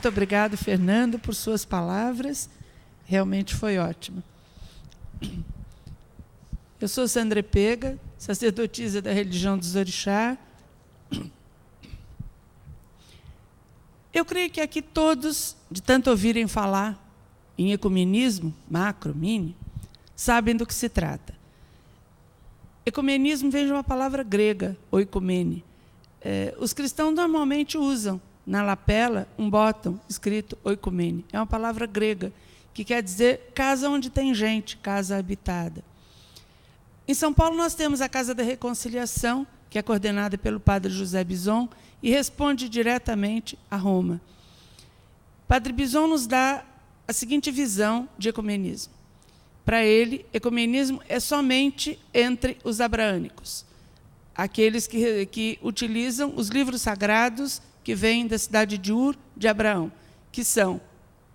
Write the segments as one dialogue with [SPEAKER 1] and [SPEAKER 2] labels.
[SPEAKER 1] Muito obrigado, Fernando, por suas palavras. Realmente foi ótimo. Eu sou Sandra Pega, sacerdotisa da religião dos orixá. Eu creio que aqui todos, de tanto ouvirem falar em ecumenismo, macro, mini, sabem do que se trata. Ecumenismo vem de uma palavra grega, oikumene. Os cristãos normalmente usam na lapela um botão escrito oikumene. É uma palavra grega, que quer dizer casa onde tem gente, casa habitada. Em São Paulo nós temos a Casa da Reconciliação, que é coordenada pelo padre José Bison, e responde diretamente a Roma. Padre Bison nos dá a seguinte visão de ecumenismo. Para ele, ecumenismo é somente entre os abraânicos, aqueles que utilizam os livros sagrados que vêm da cidade de Ur de Abraão, que são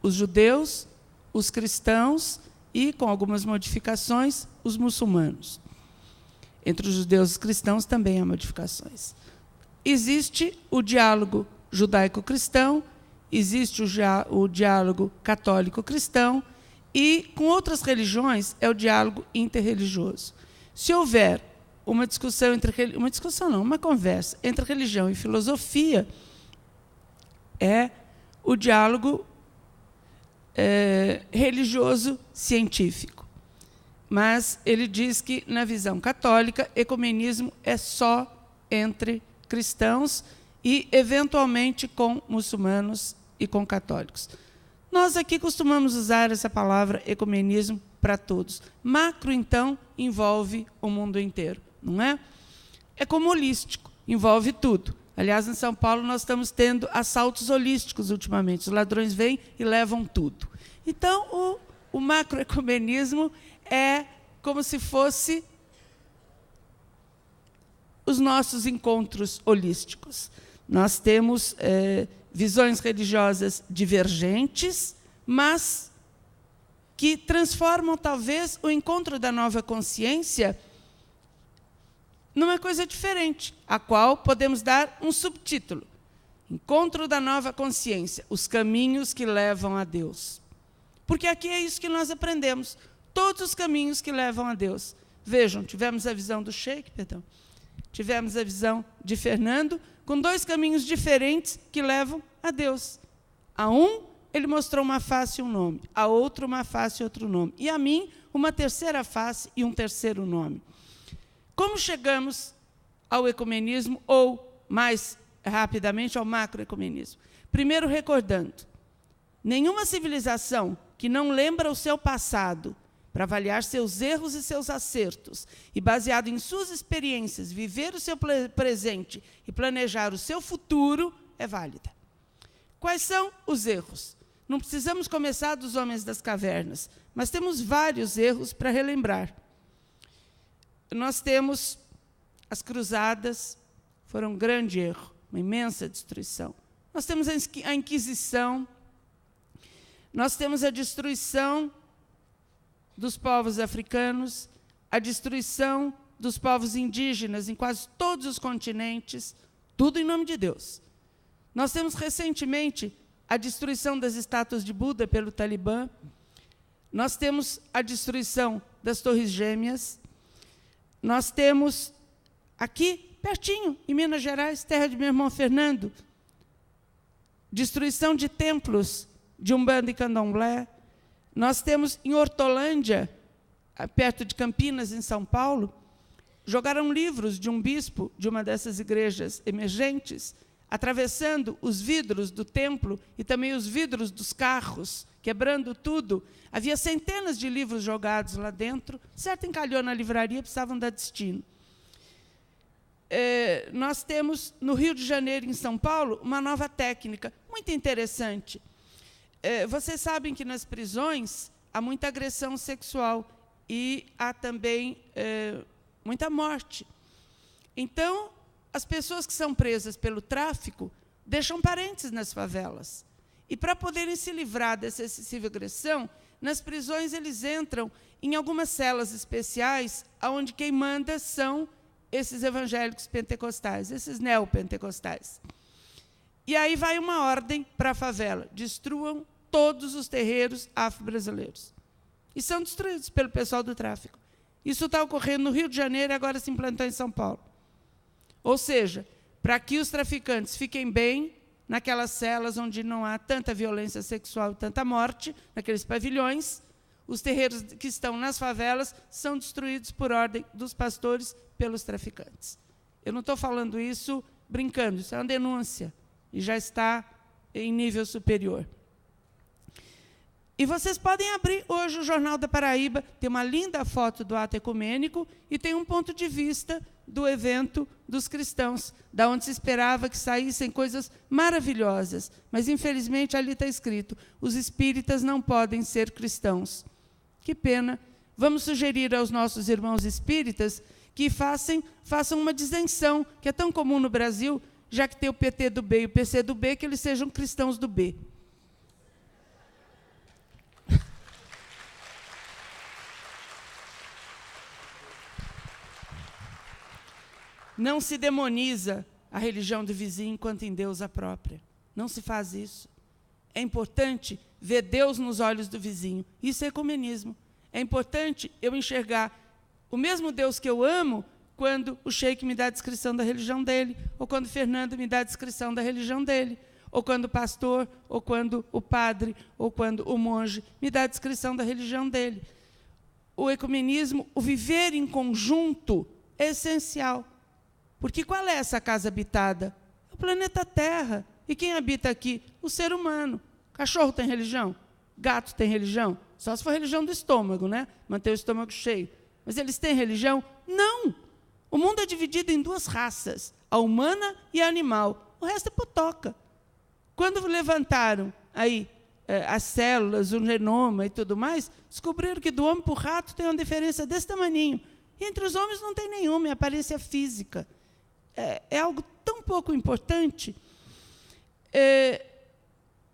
[SPEAKER 1] os judeus, os cristãos e, com algumas modificações, os muçulmanos. Entre os judeus e os cristãos também há modificações. Existe o diálogo judaico-cristão, existe o diálogo católico-cristão, e com outras religiões é o diálogo interreligioso. Se houver uma conversa entre religião e filosofia, é o diálogo religioso-científico. Mas ele diz que, na visão católica, ecumenismo é só entre cristãos e, eventualmente, com muçulmanos e com católicos. Nós aqui costumamos usar essa palavra ecumenismo para todos. Macro, então, envolve o mundo inteiro, não é? É como holístico, envolve tudo. Aliás, em São Paulo, nós estamos tendo assaltos holísticos ultimamente. Os ladrões vêm e levam tudo. Então, o macroecumenismo é como se fosse os nossos encontros holísticos. Nós temos visões religiosas divergentes, mas que transformam, talvez, o encontro da nova consciência numa coisa diferente, a qual podemos dar um subtítulo. Encontro da nova consciência, os caminhos que levam a Deus. Porque aqui é isso que nós aprendemos, todos os caminhos que levam a Deus. Vejam, tivemos a visão do Sheik, tivemos a visão de Fernando, com dois caminhos diferentes que levam a Deus. A um, ele mostrou uma face e um nome. A outro, uma face e outro nome. E a mim, uma terceira face e um terceiro nome. Como chegamos ao ecumenismo, ou, mais rapidamente, ao macroecumenismo? Primeiro, recordando, nenhuma civilização que não lembra o seu passado para avaliar seus erros e seus acertos, e, baseado em suas experiências, viver o seu presente e planejar o seu futuro, é válida. Quais são os erros? Não precisamos começar dos homens das cavernas, mas temos vários erros para relembrar. Nós temos as cruzadas, foram um grande erro, uma imensa destruição. Nós temos a Inquisição, nós temos a destruição dos povos africanos, a destruição dos povos indígenas em quase todos os continentes, tudo em nome de Deus. Nós temos, recentemente, a destruição das estátuas de Buda pelo Talibã, nós temos a destruição das Torres Gêmeas, nós temos, aqui, pertinho, em Minas Gerais, terra de meu irmão Fernando, destruição de templos de Umbanda e Candomblé. Nós temos, em Hortolândia, perto de Campinas, em São Paulo, jogaram livros de um bispo de uma dessas igrejas emergentes, atravessando os vidros do templo e também os vidros dos carros, quebrando tudo. Havia centenas de livros jogados lá dentro, certo encalhou na livraria, precisavam dar destino. Nós temos, no Rio de Janeiro, em São Paulo, uma nova técnica, muito interessante. Vocês sabem que nas prisões há muita agressão sexual e há também muita morte. Então, as pessoas que são presas pelo tráfico deixam parentes nas favelas. E, para poderem se livrar dessa excessiva agressão, nas prisões eles entram em algumas celas especiais, onde quem manda são esses evangélicos pentecostais, esses neopentecostais. E aí vai uma ordem para a favela: destruam todos os terreiros afro-brasileiros. E são destruídos pelo pessoal do tráfico. Isso está ocorrendo no Rio de Janeiro e agora se implantou em São Paulo. Ou seja, para que os traficantes fiquem bem naquelas celas onde não há tanta violência sexual e tanta morte, naqueles pavilhões, os terreiros que estão nas favelas são destruídos por ordem dos pastores pelos traficantes. Eu não estou falando isso brincando, isso é uma denúncia, e já está em nível superior. E vocês podem abrir hoje o Jornal da Paraíba, tem uma linda foto do ato ecumênico e tem um ponto de vista do evento dos cristãos, da onde se esperava que saíssem coisas maravilhosas. Mas, infelizmente, ali está escrito: os espíritas não podem ser cristãos. Que pena. Vamos sugerir aos nossos irmãos espíritas que façam uma isenção, que é tão comum no Brasil, já que tem o PT do B e o PC do B, que eles sejam cristãos do B. Não se demoniza a religião do vizinho enquanto em Deus a própria. Não se faz isso. É importante ver Deus nos olhos do vizinho. Isso é ecumenismo. É importante eu enxergar o mesmo Deus que eu amo quando o Sheik me dá a descrição da religião dele, ou quando o Fernando me dá a descrição da religião dele, ou quando o pastor, ou quando o padre, ou quando o monge me dá a descrição da religião dele. O ecumenismo, o viver em conjunto, é essencial. Porque qual é essa casa habitada? É o planeta Terra. E quem habita aqui? O ser humano. Cachorro tem religião? Gato tem religião? Só se for religião do estômago, né? Manter o estômago cheio. Mas eles têm religião? Não! O mundo é dividido em duas raças, a humana e a animal. O resto é potoca. Quando levantaram aí as células, o genoma e tudo mais, descobriram que do homem para o rato tem uma diferença desse tamaninho. E entre os homens não tem nenhuma, é aparência física. É algo tão pouco importante.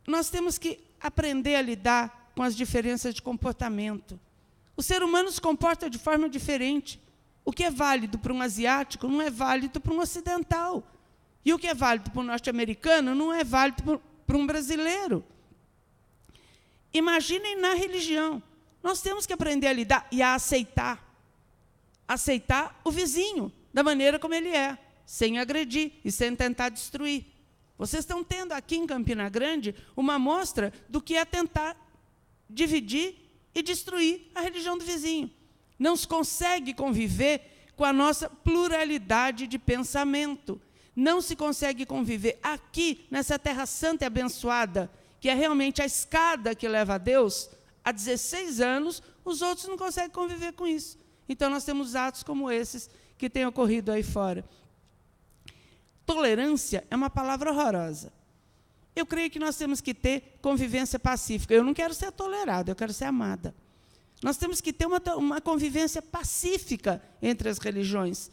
[SPEAKER 1] Nós temos que aprender a lidar com as diferenças de comportamento. O ser humano se comporta de forma diferente. O que é válido para um asiático não é válido para um ocidental. E o que é válido para um norte-americano não é válido para um brasileiro. Imaginem na religião. Nós temos que aprender a lidar e a aceitar. Aceitar o vizinho da maneira como ele é, sem agredir e sem tentar destruir. Vocês estão tendo aqui em Campina Grande uma amostra do que é tentar dividir e destruir a religião do vizinho. Não se consegue conviver com a nossa pluralidade de pensamento. Não se consegue conviver aqui, nessa terra santa e abençoada, que é realmente a escada que leva a Deus. Há 16 anos, os outros não conseguem conviver com isso. Então, nós temos atos como esses que têm ocorrido aí fora. Tolerância é uma palavra horrorosa. Eu creio que nós temos que ter convivência pacífica. Eu não quero ser tolerada, eu quero ser amada. Nós temos que ter uma convivência pacífica entre as religiões.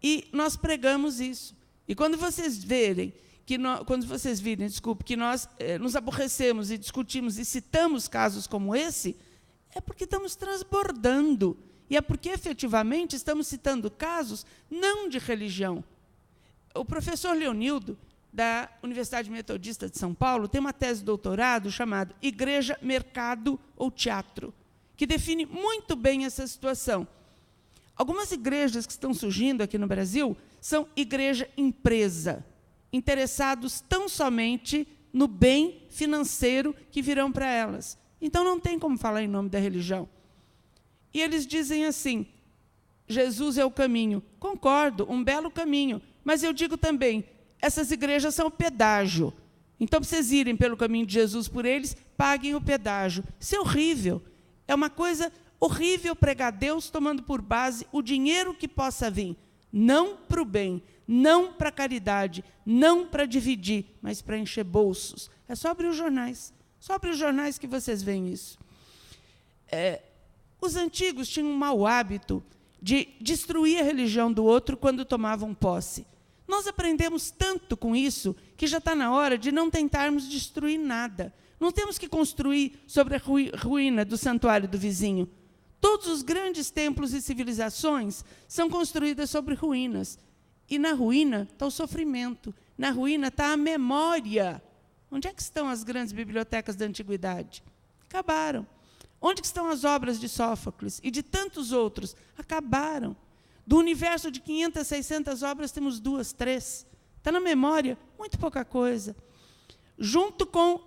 [SPEAKER 1] E nós pregamos isso. E quando vocês virem que nós nos aborrecemos e discutimos e citamos casos como esse, é porque estamos transbordando. E é porque, efetivamente, estamos citando casos não de religião. O professor Leonildo, da Universidade Metodista de São Paulo, tem uma tese de doutorado chamada Igreja, Mercado ou Teatro, que define muito bem essa situação. Algumas igrejas que estão surgindo aqui no Brasil são igreja-empresa, interessados tão somente no bem financeiro que virão para elas. Então, não tem como falar em nome da religião. E eles dizem assim: Jesus é o caminho. Concordo, um belo caminho. Mas eu digo também, essas igrejas são o pedágio. Então, para vocês irem pelo caminho de Jesus por eles, paguem o pedágio. Isso é horrível. É uma coisa horrível pregar Deus tomando por base o dinheiro que possa vir. Não para o bem, não para a caridade, não para dividir, mas para encher bolsos. É só abrir os jornais. Só abrir os jornais que vocês veem isso. Os antigos tinham um mau hábito de destruir a religião do outro quando tomavam posse. Nós aprendemos tanto com isso que já está na hora de não tentarmos destruir nada. Não temos que construir sobre a ruína do santuário do vizinho. Todos os grandes templos e civilizações são construídas sobre ruínas. E na ruína está o sofrimento. Na ruína está a memória. Onde é que estão as grandes bibliotecas da antiguidade? Acabaram. Onde que estão as obras de Sófocles e de tantos outros? Acabaram. Do universo de 500, 600 obras, temos 2, 3. Está na memória, muito pouca coisa. Junto com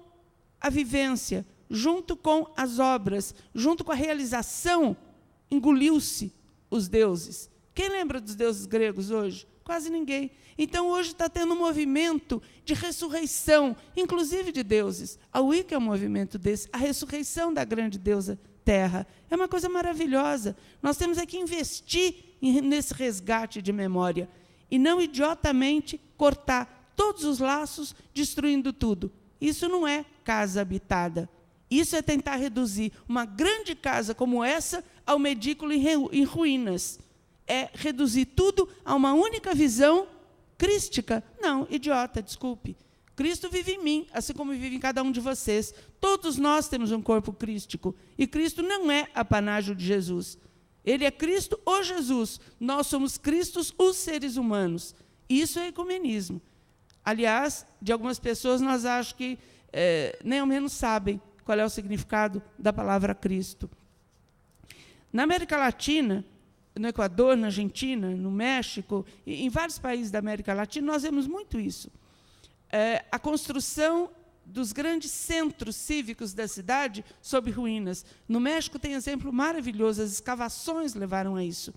[SPEAKER 1] a vivência, junto com as obras, junto com a realização, engoliu-se os deuses. Quem lembra dos deuses gregos hoje? Quase ninguém. Então, hoje está tendo um movimento de ressurreição, inclusive de deuses. A Wicca é um movimento desse, a ressurreição da grande deusa Terra. É uma coisa maravilhosa. Nós temos que investir nesse resgate de memória e não idiotamente cortar todos os laços, destruindo tudo. Isso não é casa habitada. Isso é tentar reduzir uma grande casa como essa ao medículo em ruínas. É reduzir tudo a uma única visão crística. Não, idiota, desculpe. Cristo vive em mim, assim como vive em cada um de vocês. Todos nós temos um corpo crístico. E Cristo não é apanágio de Jesus. Ele é Cristo ou Jesus. Nós somos Cristos, os seres humanos. Isso é ecumenismo. Aliás, de algumas pessoas, nós acho que nem ao menos sabem qual é o significado da palavra Cristo. Na América Latina, no Equador, na Argentina, no México, e em vários países da América Latina, nós vemos muito isso. A construção dos grandes centros cívicos da cidade sob ruínas. No México tem exemplo maravilhoso, as escavações levaram a isso.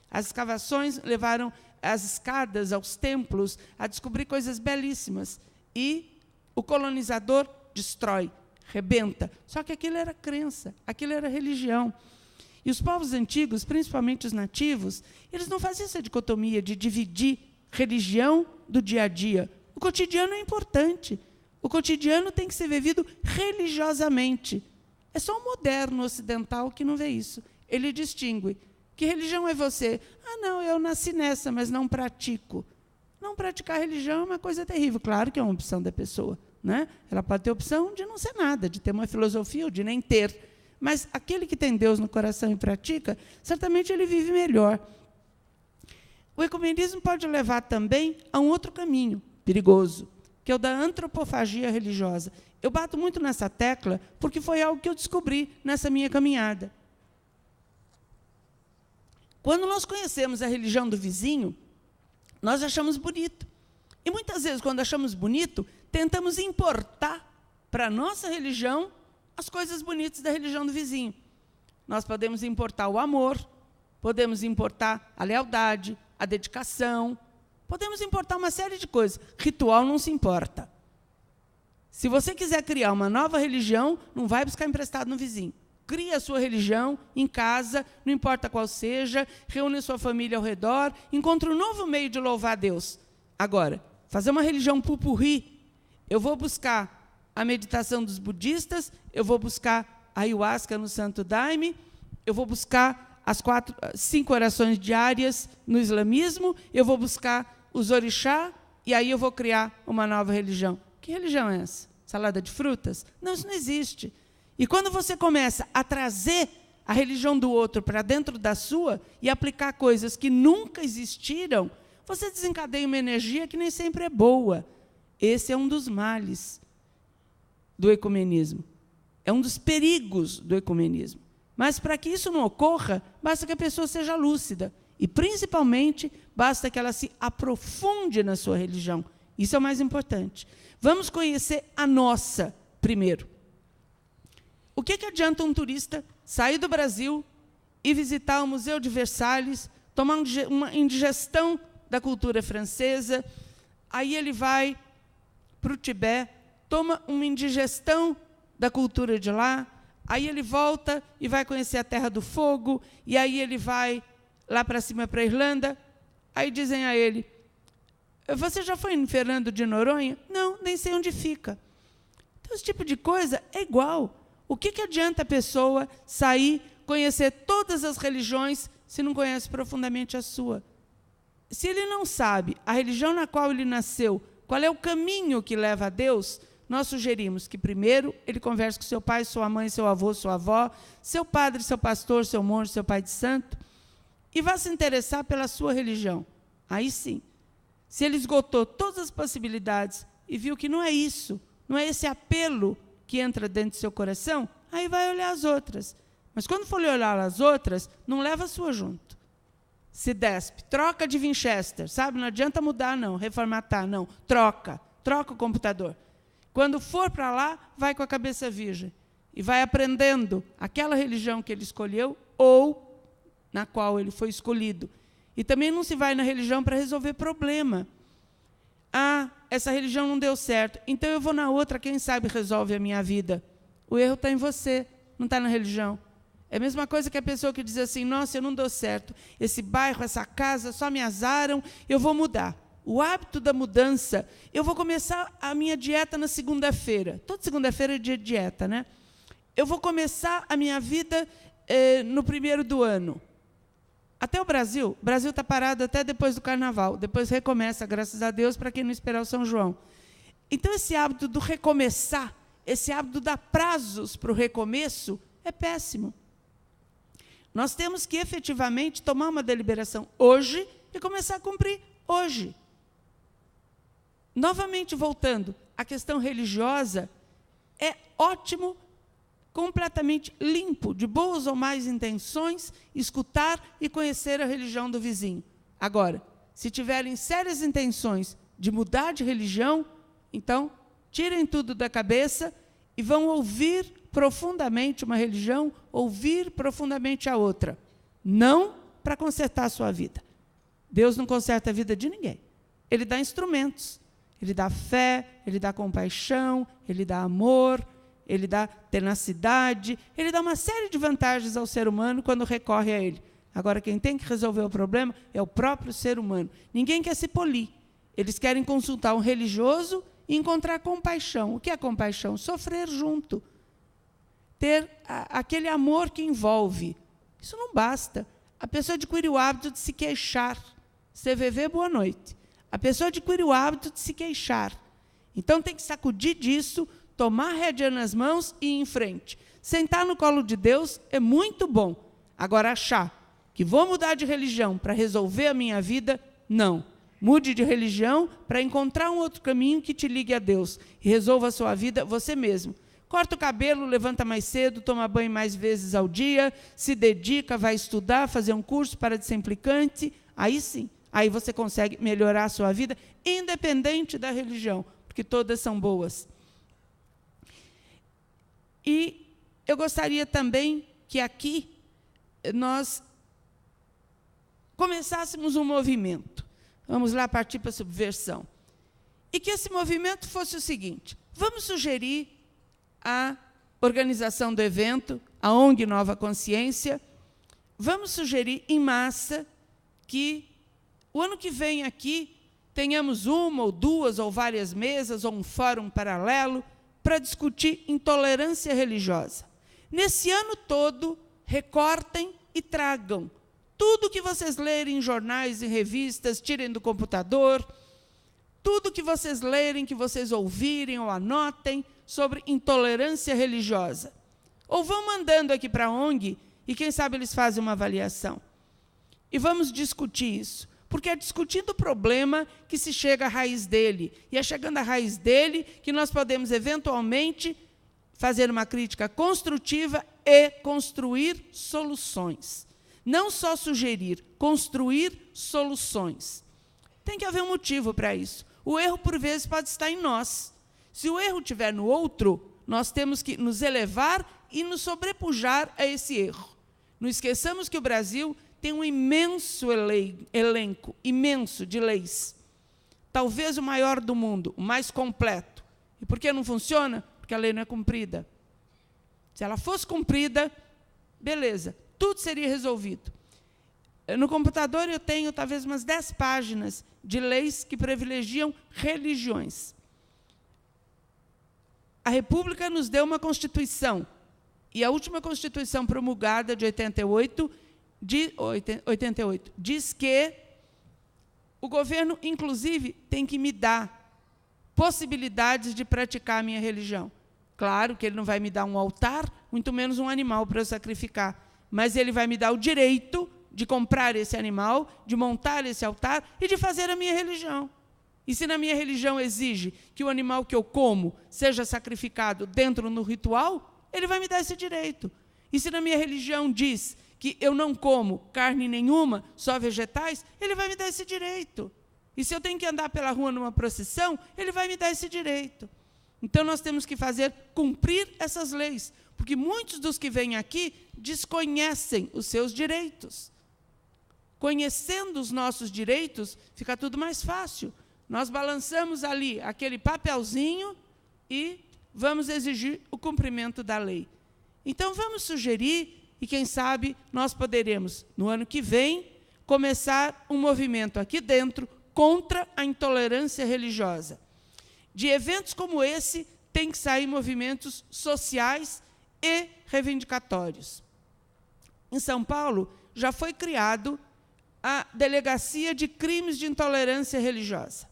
[SPEAKER 1] As escavações levaram as escadas aos templos a descobrir coisas belíssimas. E o colonizador destrói, rebenta. Só que aquilo era crença, aquilo era religião. E os povos antigos, principalmente os nativos, eles não faziam essa dicotomia de dividir religião do dia a dia. O cotidiano é importante. O cotidiano tem que ser vivido religiosamente. É só o moderno ocidental que não vê isso. Ele distingue. Que religião é você? Ah, não, eu nasci nessa, mas não pratico. Não praticar religião é uma coisa terrível. Claro que é uma opção da pessoa, né? Ela pode ter a opção de não ser nada, de ter uma filosofia ou de nem ter. Mas aquele que tem Deus no coração e pratica, certamente ele vive melhor. O ecumenismo pode levar também a um outro caminho perigoso, que é o da antropofagia religiosa. Eu bato muito nessa tecla porque foi algo que eu descobri nessa minha caminhada. Quando nós conhecemos a religião do vizinho, nós achamos bonito. E muitas vezes, quando achamos bonito, tentamos importar para a nossa religião as coisas bonitas da religião do vizinho. Nós podemos importar o amor, podemos importar a lealdade, a dedicação, podemos importar uma série de coisas. Ritual não se importa. Se você quiser criar uma nova religião, não vai buscar emprestado no vizinho. Cria a sua religião em casa, não importa qual seja, reúne sua família ao redor, encontra um novo meio de louvar a Deus. Agora, fazer uma religião pupurri, eu vou buscar a meditação dos budistas, eu vou buscar a ayahuasca no Santo Daime, eu vou buscar as 5 orações diárias no islamismo, eu vou buscar os orixá, e aí eu vou criar uma nova religião. Que religião é essa? Salada de frutas? Não, isso não existe. E quando você começa a trazer a religião do outro para dentro da sua e aplicar coisas que nunca existiram, você desencadeia uma energia que nem sempre é boa. Esse é um dos males do ecumenismo. É um dos perigos do ecumenismo. Mas, para que isso não ocorra, basta que a pessoa seja lúcida. E, principalmente, basta que ela se aprofunde na sua religião. Isso é o mais importante. Vamos conhecer a nossa primeiro. O que adianta um turista sair do Brasil e visitar o Museu de Versalhes, tomar uma indigestão da cultura francesa, aí ele vai para o Tibete, toma uma indigestão da cultura de lá, aí ele volta e vai conhecer a Terra do Fogo, e aí ele vai lá para cima, para a Irlanda, aí dizem a ele, você já foi em Fernando de Noronha? Não, nem sei onde fica. Então, esse tipo de coisa é igual. O que adianta a pessoa sair, conhecer todas as religiões, se não conhece profundamente a sua? Se ele não sabe a religião na qual ele nasceu, qual é o caminho que leva a Deus, nós sugerimos que, primeiro, ele converse com seu pai, sua mãe, seu avô, sua avó, seu padre, seu pastor, seu monge, seu pai de santo, e vá se interessar pela sua religião. Aí sim. Se ele esgotou todas as possibilidades e viu que não é isso, não é esse apelo que entra dentro do seu coração, aí vai olhar as outras. Mas quando for olhar as outras, não leva a sua junto. Se despe, troca de Winchester, sabe? Não adianta mudar, não, reformatar, não. Troca o computador. Quando for para lá, vai com a cabeça virgem. E vai aprendendo aquela religião que ele escolheu ou na qual ele foi escolhido. E também não se vai na religião para resolver problema. Ah, essa religião não deu certo, então eu vou na outra, quem sabe resolve a minha vida. O erro está em você, não está na religião. É a mesma coisa que a pessoa que diz assim, nossa, eu não dou certo, esse bairro, essa casa, só me azaram, eu vou mudar. O hábito da mudança, eu vou começar a minha dieta na segunda-feira. Toda segunda-feira é dia de dieta, né? Eu vou começar a minha vida no primeiro do ano. Até o Brasil está parado até depois do Carnaval. Depois recomeça, graças a Deus, para quem não esperar o São João. Então, esse hábito do recomeçar, esse hábito dar prazos para o recomeço, é péssimo. Nós temos que, efetivamente, tomar uma deliberação hoje e começar a cumprir hoje. Novamente, voltando, a questão religiosa é ótimo, completamente limpo, de boas ou más intenções, escutar e conhecer a religião do vizinho. Agora, se tiverem sérias intenções de mudar de religião, então, tirem tudo da cabeça e vão ouvir profundamente uma religião, ouvir profundamente a outra. Não para consertar a sua vida. Deus não conserta a vida de ninguém. Ele dá instrumentos. Ele dá fé, ele dá compaixão, ele dá amor, ele dá tenacidade, ele dá uma série de vantagens ao ser humano quando recorre a ele. Agora, quem tem que resolver o problema é o próprio ser humano. Ninguém quer se polir. Eles querem consultar um religioso e encontrar compaixão. O que é compaixão? Sofrer junto. Ter aquele amor que envolve. Isso não basta. A pessoa adquire o hábito de se queixar. CVV, boa noite. A pessoa adquire o hábito de se queixar. Então, tem que sacudir disso, tomar a rédea nas mãos e ir em frente. Sentar no colo de Deus é muito bom. Agora, achar que vou mudar de religião para resolver a minha vida, não. Mude de religião para encontrar um outro caminho que te ligue a Deus e resolva a sua vida você mesmo. Corta o cabelo, levanta mais cedo, toma banho mais vezes ao dia, se dedica, vai estudar, fazer um curso para de ser implicante, aí sim. Aí você consegue melhorar a sua vida, independente da religião, porque todas são boas. E eu gostaria também que aqui nós começássemos um movimento. Vamos lá partir para a subversão. E que esse movimento fosse o seguinte, vamos sugerir a organização do evento, a ONG Nova Consciência, vamos sugerir em massa que o ano que vem aqui tenhamos uma ou duas ou várias mesas ou um fórum paralelo para discutir intolerância religiosa. Nesse ano todo, recortem e tragam tudo que vocês lerem em jornais e revistas, tirem do computador, tudo que vocês lerem, que vocês ouvirem ou anotem sobre intolerância religiosa. Ou vão mandando aqui para a ONG e, quem sabe, eles fazem uma avaliação. E vamos discutir isso. Porque é discutindo o problema que se chega à raiz dele. E é chegando à raiz dele que nós podemos, eventualmente, fazer uma crítica construtiva e construir soluções. Não só sugerir, construir soluções. Tem que haver um motivo para isso. O erro, por vezes, pode estar em nós. Se o erro estiver no outro, nós temos que nos elevar e nos sobrepujar a esse erro. Não esqueçamos que o Brasil tem um imenso elenco, imenso de leis. Talvez o maior do mundo, o mais completo. E por que não funciona? Porque a lei não é cumprida. Se ela fosse cumprida, beleza, tudo seria resolvido. No computador eu tenho talvez umas 10 páginas de leis que privilegiam religiões. A República nos deu uma Constituição, e a última Constituição promulgada, de 88, diz que o governo, inclusive, tem que me dar possibilidades de praticar a minha religião. Claro que ele não vai me dar um altar, muito menos um animal para eu sacrificar, mas ele vai me dar o direito de comprar esse animal, de montar esse altar e de fazer a minha religião. E se na minha religião exige que o animal que eu como seja sacrificado dentro do ritual, ele vai me dar esse direito. E se na minha religião diz que eu não como carne nenhuma, só vegetais, ele vai me dar esse direito. E se eu tenho que andar pela rua numa procissão, ele vai me dar esse direito. Então, nós temos que fazer cumprir essas leis, porque muitos dos que vêm aqui desconhecem os seus direitos. Conhecendo os nossos direitos, fica tudo mais fácil. Nós balançamos ali aquele papelzinho e vamos exigir o cumprimento da lei. Então, vamos sugerir, e quem sabe nós poderemos, no ano que vem, começar um movimento aqui dentro contra a intolerância religiosa. De eventos como esse, tem que sair movimentos sociais e reivindicatórios. Em São Paulo, já foi criado a Delegacia de Crimes de Intolerância Religiosa,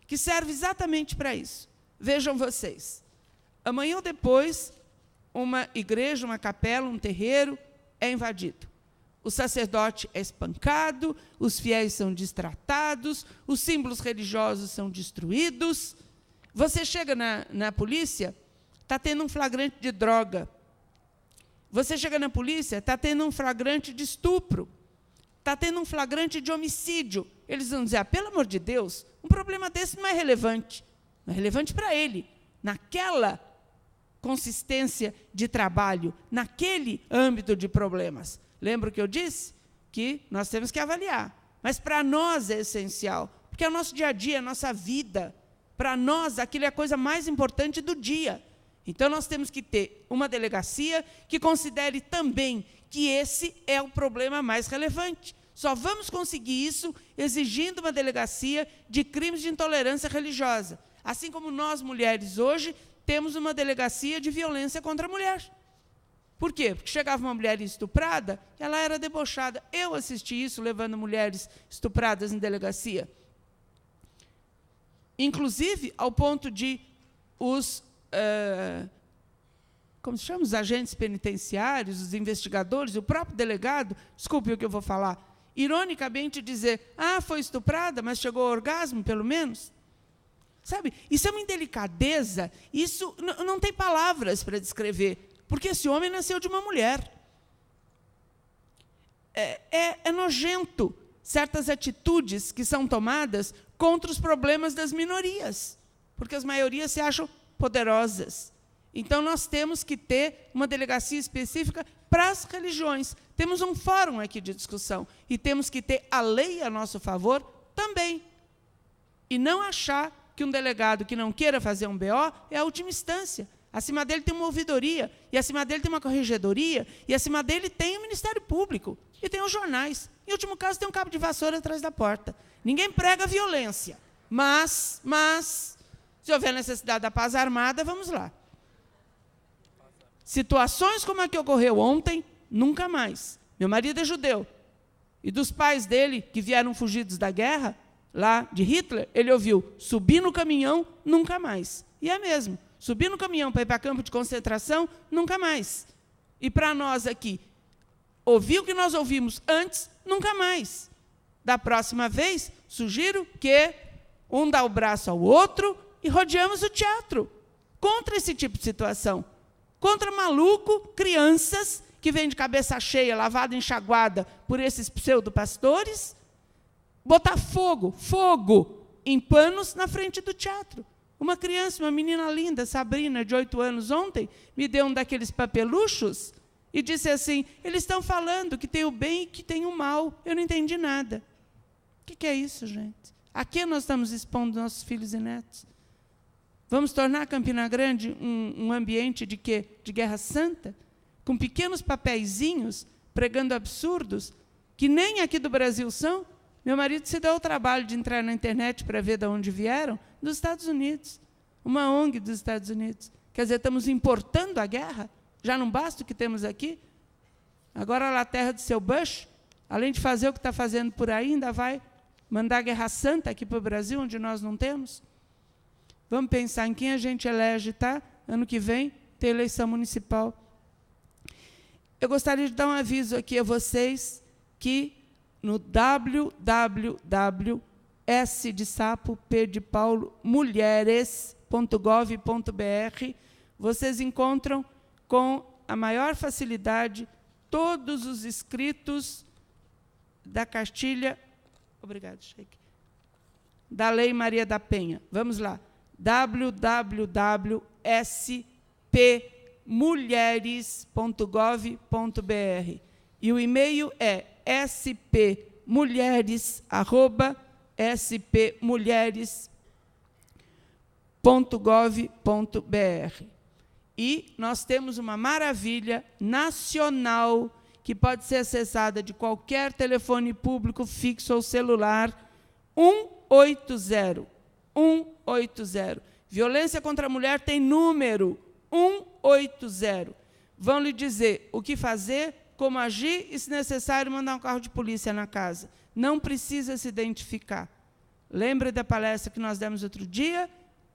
[SPEAKER 1] que serve exatamente para isso. Vejam vocês, amanhã ou depois, uma igreja, uma capela, um terreiro é invadido. O sacerdote é espancado, os fiéis são destratados, os símbolos religiosos são destruídos. Você chega na polícia, está tendo um flagrante de droga. Você chega na polícia, está tendo um flagrante de estupro. Está tendo um flagrante de homicídio. Eles vão dizer, pelo amor de Deus, um problema desse não é relevante. Não é relevante para ele. Naquela consistência de trabalho, naquele âmbito de problemas. Lembra o que eu disse? Que nós temos que avaliar. Mas para nós é essencial, porque é o nosso dia a dia, é a nossa vida. Para nós, aquilo é a coisa mais importante do dia. Então, nós temos que ter uma delegacia que considere também que esse é o problema mais relevante. Só vamos conseguir isso exigindo uma delegacia de crimes de intolerância religiosa. Assim como nós, mulheres, hoje, temos uma delegacia de violência contra a mulher. Por quê? Porque chegava uma mulher estuprada, ela era debochada. Eu assisti isso, levando mulheres estupradas em delegacia. Inclusive, ao ponto de os, como se chama? Os agentes penitenciários, os investigadores, o próprio delegado, desculpe o que eu vou falar, ironicamente dizer, foi estuprada, mas chegou ao orgasmo, pelo menos. Sabe? Isso é uma indelicadeza, isso não tem palavras para descrever, porque esse homem nasceu de uma mulher. É nojento certas atitudes que são tomadas contra os problemas das minorias, porque as maiorias se acham poderosas. Então, nós temos que ter uma delegacia específica para as religiões. Temos um fórum aqui de discussão, e temos que ter a lei a nosso favor também. E não achar que um delegado que não queira fazer um BO é a última instância. Acima dele tem uma ouvidoria, e acima dele tem uma corregedoria, e acima dele tem o Ministério Público, e tem os jornais. Em último caso, tem um cabo de vassoura atrás da porta. Ninguém prega violência, mas se houver necessidade da paz armada, vamos lá. Situações como a que ocorreu ontem, nunca mais. Meu marido é judeu, e dos pais dele, que vieram fugidos da guerra, lá de Hitler, ele ouviu, subir no caminhão, nunca mais. E é mesmo. Subir no caminhão para ir para campo de concentração, nunca mais. E para nós aqui, ouvir o que nós ouvimos antes, nunca mais. Da próxima vez, sugiro que um dá o braço ao outro e rodeamos o teatro contra esse tipo de situação. Contra maluco, crianças que vêm de cabeça cheia, lavada, enxaguada por esses pseudo-pastores, botar fogo em panos na frente do teatro. Uma criança, uma menina linda, Sabrina, de 8 anos, ontem, me deu um daqueles papeluchos e disse assim, eles estão falando que tem o bem e que tem o mal. Eu não entendi nada. O que é isso, gente? A que nós estamos expondo nossos filhos e netos? Vamos tornar Campina Grande um ambiente de quê? De guerra santa? Com pequenos papeizinhos, pregando absurdos, que nem aqui do Brasil são? Meu marido se deu o trabalho de entrar na internet para ver de onde vieram, dos Estados Unidos. Uma ONG dos Estados Unidos. Quer dizer, estamos importando a guerra? Já não basta o que temos aqui? Agora, a terra do seu Bush, além de fazer o que está fazendo por aí, ainda vai mandar guerra santa aqui para o Brasil, onde nós não temos? Vamos pensar em quem a gente elege, tá? Ano que vem, tem eleição municipal. Eu gostaria de dar um aviso aqui a vocês que no www.mpr.org.br S de sapo, P de Paulo, mulheres.gov.br, vocês encontram com a maior facilidade todos os escritos da cartilha, obrigado, Sheik, da Lei Maria da Penha. Vamos lá, www.spmulheres.gov.br. E o e-mail é spmulheres@spmulheres.gov.br. E nós temos uma maravilha nacional que pode ser acessada de qualquer telefone público, fixo ou celular, 180. 180. Violência contra a mulher tem número, 180. Vão lhe dizer o que fazer, como agir e, se necessário, mandar um carro de polícia na casa. Não precisa se identificar. Lembra da palestra que nós demos outro dia?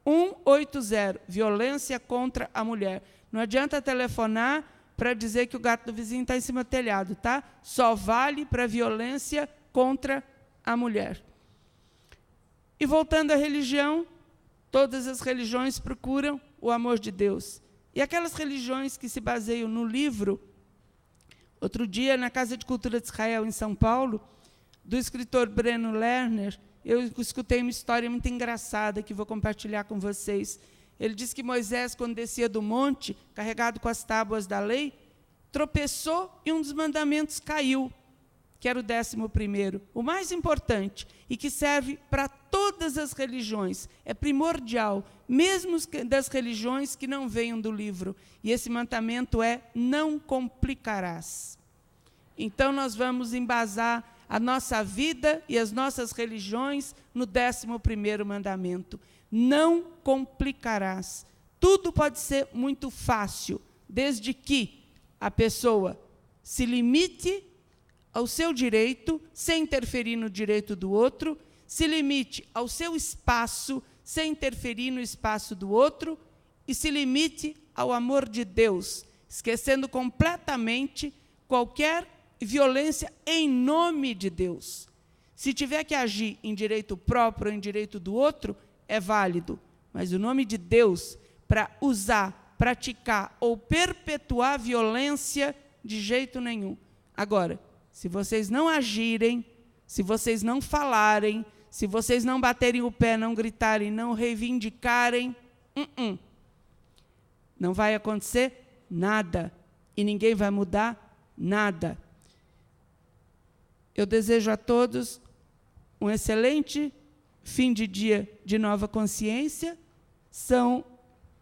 [SPEAKER 1] 180, violência contra a mulher. Não adianta telefonar para dizer que o gato do vizinho está em cima do telhado, tá? Só vale para violência contra a mulher. E voltando à religião, todas as religiões procuram o amor de Deus. E aquelas religiões que se baseiam no livro, outro dia, na Casa de Cultura de Israel, em São Paulo, do escritor Breno Lerner, eu escutei uma história muito engraçada que vou compartilhar com vocês. Ele diz que Moisés, quando descia do monte, carregado com as tábuas da lei, tropeçou e um dos mandamentos caiu, que era o 11º, o mais importante, e que serve para todas as religiões. É primordial, mesmo das religiões que não venham do livro. E esse mandamento é: não complicarás. Então, nós vamos embasar a nossa vida e as nossas religiões no 11º mandamento. Não complicarás. Tudo pode ser muito fácil, desde que a pessoa se limite ao seu direito, sem interferir no direito do outro, se limite ao seu espaço, sem interferir no espaço do outro, e se limite ao amor de Deus, esquecendo completamente qualquer violência em nome de Deus. Se tiver que agir em direito próprio ou em direito do outro, é válido, mas o nome de Deus, para usar, praticar ou perpetuar violência, de jeito nenhum. Agora, se vocês não agirem, se vocês não falarem, se vocês não baterem o pé, não gritarem, não reivindicarem, não vai acontecer nada, e ninguém vai mudar nada. Eu desejo a todos um excelente fim de dia de nova consciência. São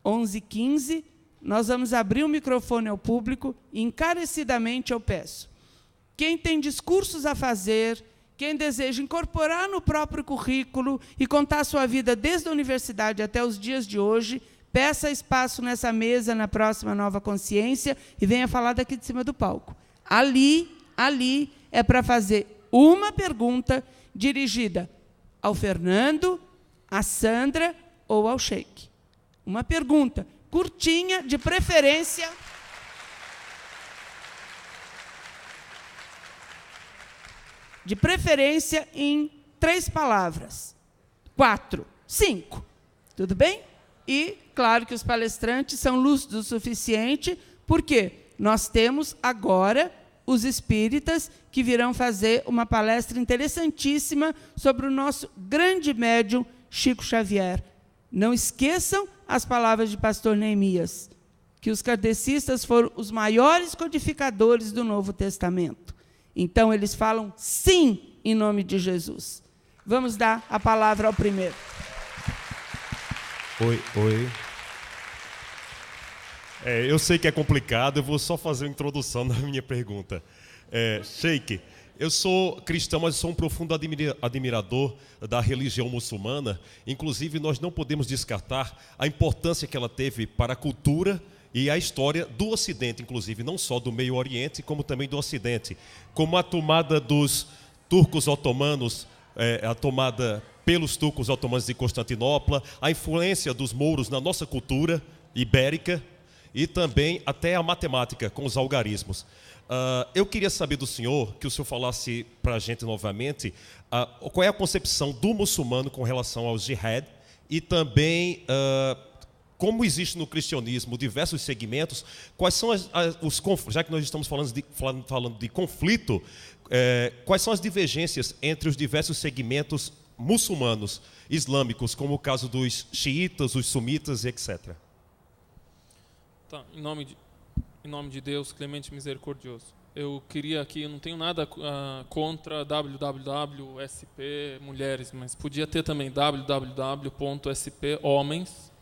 [SPEAKER 1] 11h15. Nós vamos abrir o microfone ao público e, encarecidamente, eu peço: quem tem discursos a fazer, quem deseja incorporar no próprio currículo e contar a sua vida desde a universidade até os dias de hoje, peça espaço nessa mesa, na próxima Nova Consciência, e venha falar daqui de cima do palco. Ali é para fazer uma pergunta dirigida ao Fernando, à Sandra ou ao Sheik. Uma pergunta curtinha, de preferência. De preferência em 3 palavras. 4, 5. Tudo bem? E, claro que os palestrantes são lúcidos o suficiente, porque nós temos agora os espíritas que virão fazer uma palestra interessantíssima sobre o nosso grande médium Chico Xavier. Não esqueçam as palavras de pastor Neemias, que os kardecistas foram os maiores codificadores do Novo Testamento. Então, eles falam sim em nome de Jesus. Vamos dar a palavra ao primeiro.
[SPEAKER 2] Oi. Eu sei que é complicado, eu vou só fazer uma introdução na minha pergunta. Sheik, eu sou cristão, mas sou um profundo admirador da religião muçulmana. Inclusive, nós não podemos descartar a importância que ela teve para a cultura e a história do Ocidente, inclusive, não só do Meio Oriente, como também do Ocidente. Como a tomada dos turcos otomanos, a tomada pelos turcos otomanos de Constantinopla, a influência dos mouros na nossa cultura ibérica, e também até a matemática, com os algarismos. Eu queria saber do senhor, que o senhor falasse para a gente novamente, qual é a concepção do muçulmano com relação ao jihad e também como existe no cristianismo diversos segmentos, quais são os conflitos, já que nós estamos falando de conflito, quais são as divergências entre os diversos segmentos muçulmanos, islâmicos, como o caso dos xiitas, os sunitas e etc.
[SPEAKER 3] Tá, em nome de Deus, clemente e misericordioso. Eu queria aqui, eu não tenho nada contra www.sp mulheres, mas podia ter também www.spHomens.gov.br.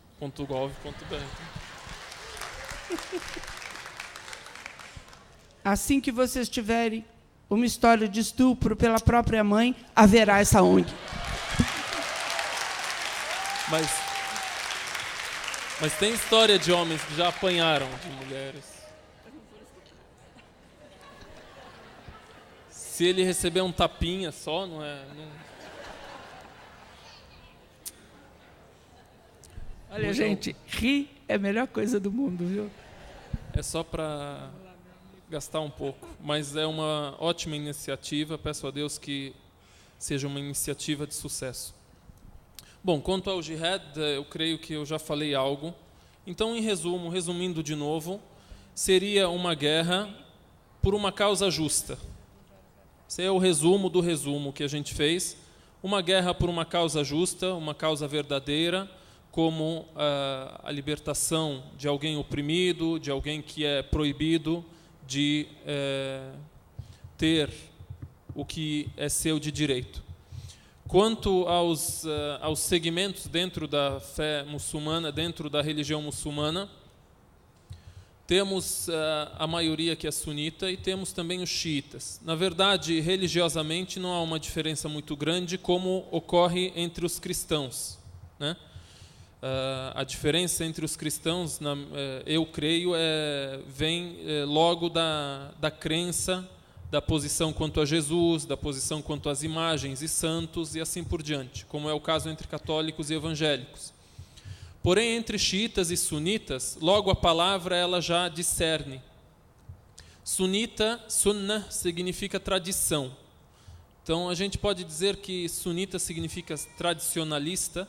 [SPEAKER 1] Assim que vocês tiverem uma história de estupro pela própria mãe, haverá essa ONG.
[SPEAKER 3] Mas tem história de homens que já apanharam de mulheres. Se ele receber um tapinha só, não é...
[SPEAKER 1] Olha, gente, rir é a melhor coisa do mundo, viu?
[SPEAKER 3] É só para gastar um pouco. Mas é uma ótima iniciativa. Peço a Deus que seja uma iniciativa de sucesso. Bom, quanto ao jihad, eu creio que eu já falei algo. Então, em resumo, resumindo de novo, seria uma guerra por uma causa justa. Esse é o resumo do resumo que a gente fez. Uma guerra por uma causa justa, uma causa verdadeira, como a libertação de alguém oprimido, de alguém que é proibido de ter o que é seu de direito. Quanto aos segmentos dentro da fé muçulmana, dentro da religião muçulmana, temos a maioria que é sunita e temos também os xiitas. Na verdade, religiosamente não há uma diferença muito grande como ocorre entre os cristãos, né? A diferença entre os cristãos, eu creio, vem logo da crença, da posição quanto a Jesus, da posição quanto às imagens e santos e assim por diante, como é o caso entre católicos e evangélicos. Porém, entre xiitas e sunitas, logo a palavra ela já discerne. Sunita, sunnah, significa tradição. Então, a gente pode dizer que sunita significa tradicionalista,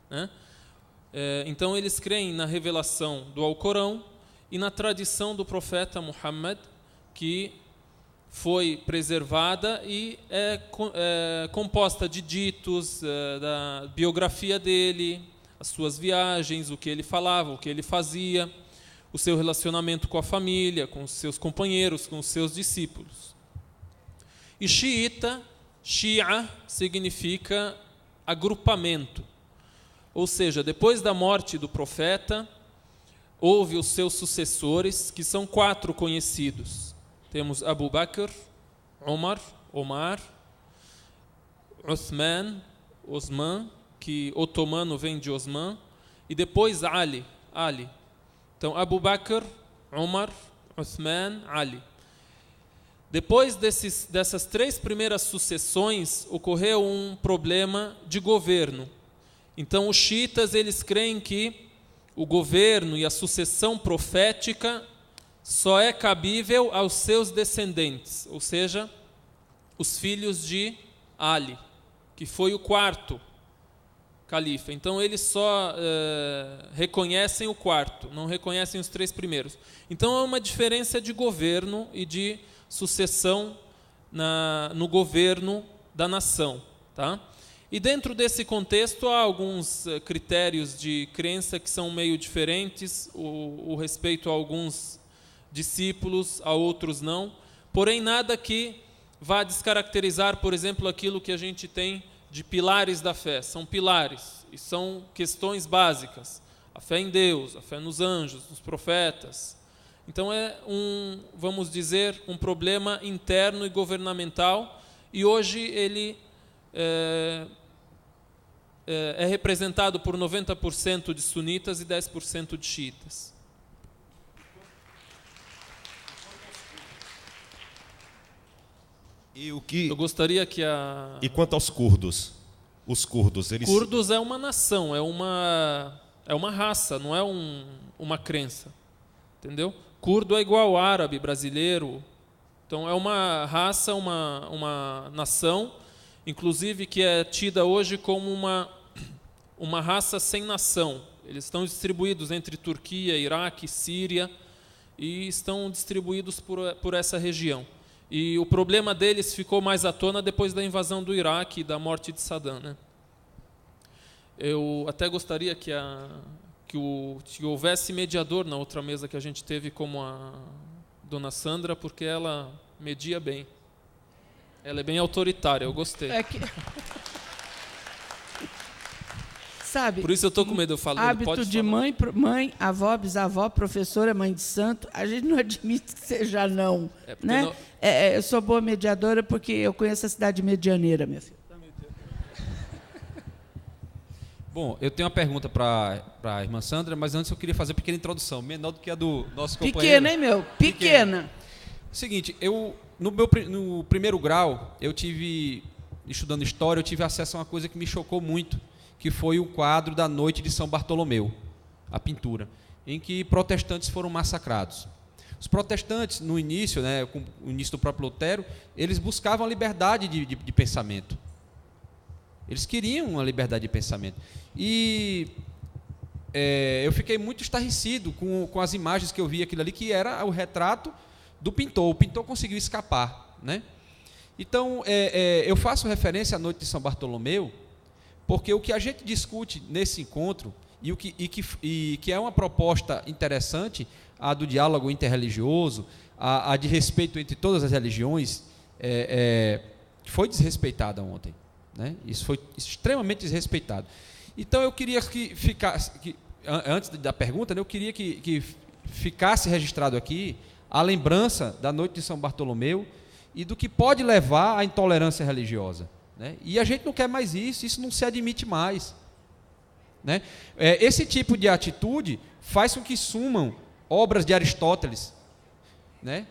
[SPEAKER 3] né? Então, eles creem na revelação do Alcorão e na tradição do profeta Muhammad, que foi preservada e é composta de ditos, da biografia dele, as suas viagens, o que ele falava, o que ele fazia, o seu relacionamento com a família, com os seus companheiros, com os seus discípulos. E xiita, Shia, significa agrupamento. Ou seja, depois da morte do profeta, houve os seus sucessores, que são 4 conhecidos. Temos Abu Bakr, Omar, Osman, que otomano vem de Osman, e depois Ali. Então, Abu Bakr, Omar, Osman, Ali. Depois dessas 3 primeiras sucessões, ocorreu um problema de governo. Então, os xiitas, eles creem que o governo e a sucessão profética só é cabível aos seus descendentes, ou seja, os filhos de Ali, que foi o 4º califa. Então, eles só reconhecem o 4º, não reconhecem os 3 primeiros. Então, há uma diferença de governo e de sucessão no governo da nação, tá? E dentro desse contexto há alguns critérios de crença que são meio diferentes, o respeito a alguns discípulos, a outros não, porém nada que vá descaracterizar, por exemplo, aquilo que a gente tem de pilares da fé. São pilares e são questões básicas. A fé em Deus, a fé nos anjos, nos profetas. Então vamos dizer, um problema interno e governamental, e hoje ele é representado por 90% de sunitas e 10% de xiitas.
[SPEAKER 2] Eu
[SPEAKER 3] gostaria que
[SPEAKER 2] E quanto aos curdos? Os curdos, eles...
[SPEAKER 3] Curdos é uma nação, é uma raça, não é uma crença. Entendeu? Curdo é igual árabe, brasileiro, Então, é uma raça, uma nação, inclusive que é tida hoje como uma raça sem nação. Eles estão distribuídos entre Turquia, Iraque, Síria, e estão distribuídos por essa região. E o problema deles ficou mais à tona depois da invasão do Iraque e da morte de Saddam, né? Eu até gostaria que houvesse mediador na outra mesa que a gente teve, como a dona Sandra, porque ela media bem. Ela é bem autoritária, eu gostei.
[SPEAKER 1] Sabe,
[SPEAKER 3] por isso eu estou com medo, eu falo.
[SPEAKER 1] Hábito de mãe, avó, bisavó, professora, mãe de santo, a gente não admite que seja não. Né? Não... eu sou boa mediadora porque eu conheço a cidade medianeira, minha filha.
[SPEAKER 4] Bom, eu tenho uma pergunta para a irmã Sandra, mas antes eu queria fazer uma pequena introdução, menor do que a do nosso companheiro.
[SPEAKER 1] Pequena, hein, meu? Pequena.
[SPEAKER 4] Seguinte, no primeiro grau, eu tive, estudando história, eu tive acesso a uma coisa que me chocou muito, que foi o quadro da Noite de São Bartolomeu, a pintura, em que protestantes foram massacrados. Os protestantes, no início, né, com o início do próprio Lutero, eles buscavam a liberdade de pensamento. Eles queriam uma liberdade de pensamento. E eu fiquei muito estarrecido com as imagens que eu vi aquilo ali, que era o retrato do pintor. O pintor conseguiu escapar, né? Então, eu faço referência à Noite de São Bartolomeu, porque o que a gente discute nesse encontro, e que é uma proposta interessante, a do diálogo interreligioso, a de respeito entre todas as religiões, foi desrespeitada ontem. Né? Isso foi extremamente desrespeitado. Então, eu queria que ficasse, antes da pergunta, né, eu queria que ficasse registrado aqui a lembrança da Noite de São Bartolomeu e do que pode levar à intolerância religiosa. Né? E a gente não quer mais isso não se admite mais. Né? Esse tipo de atitude faz com que sumam obras de Aristóteles. Né?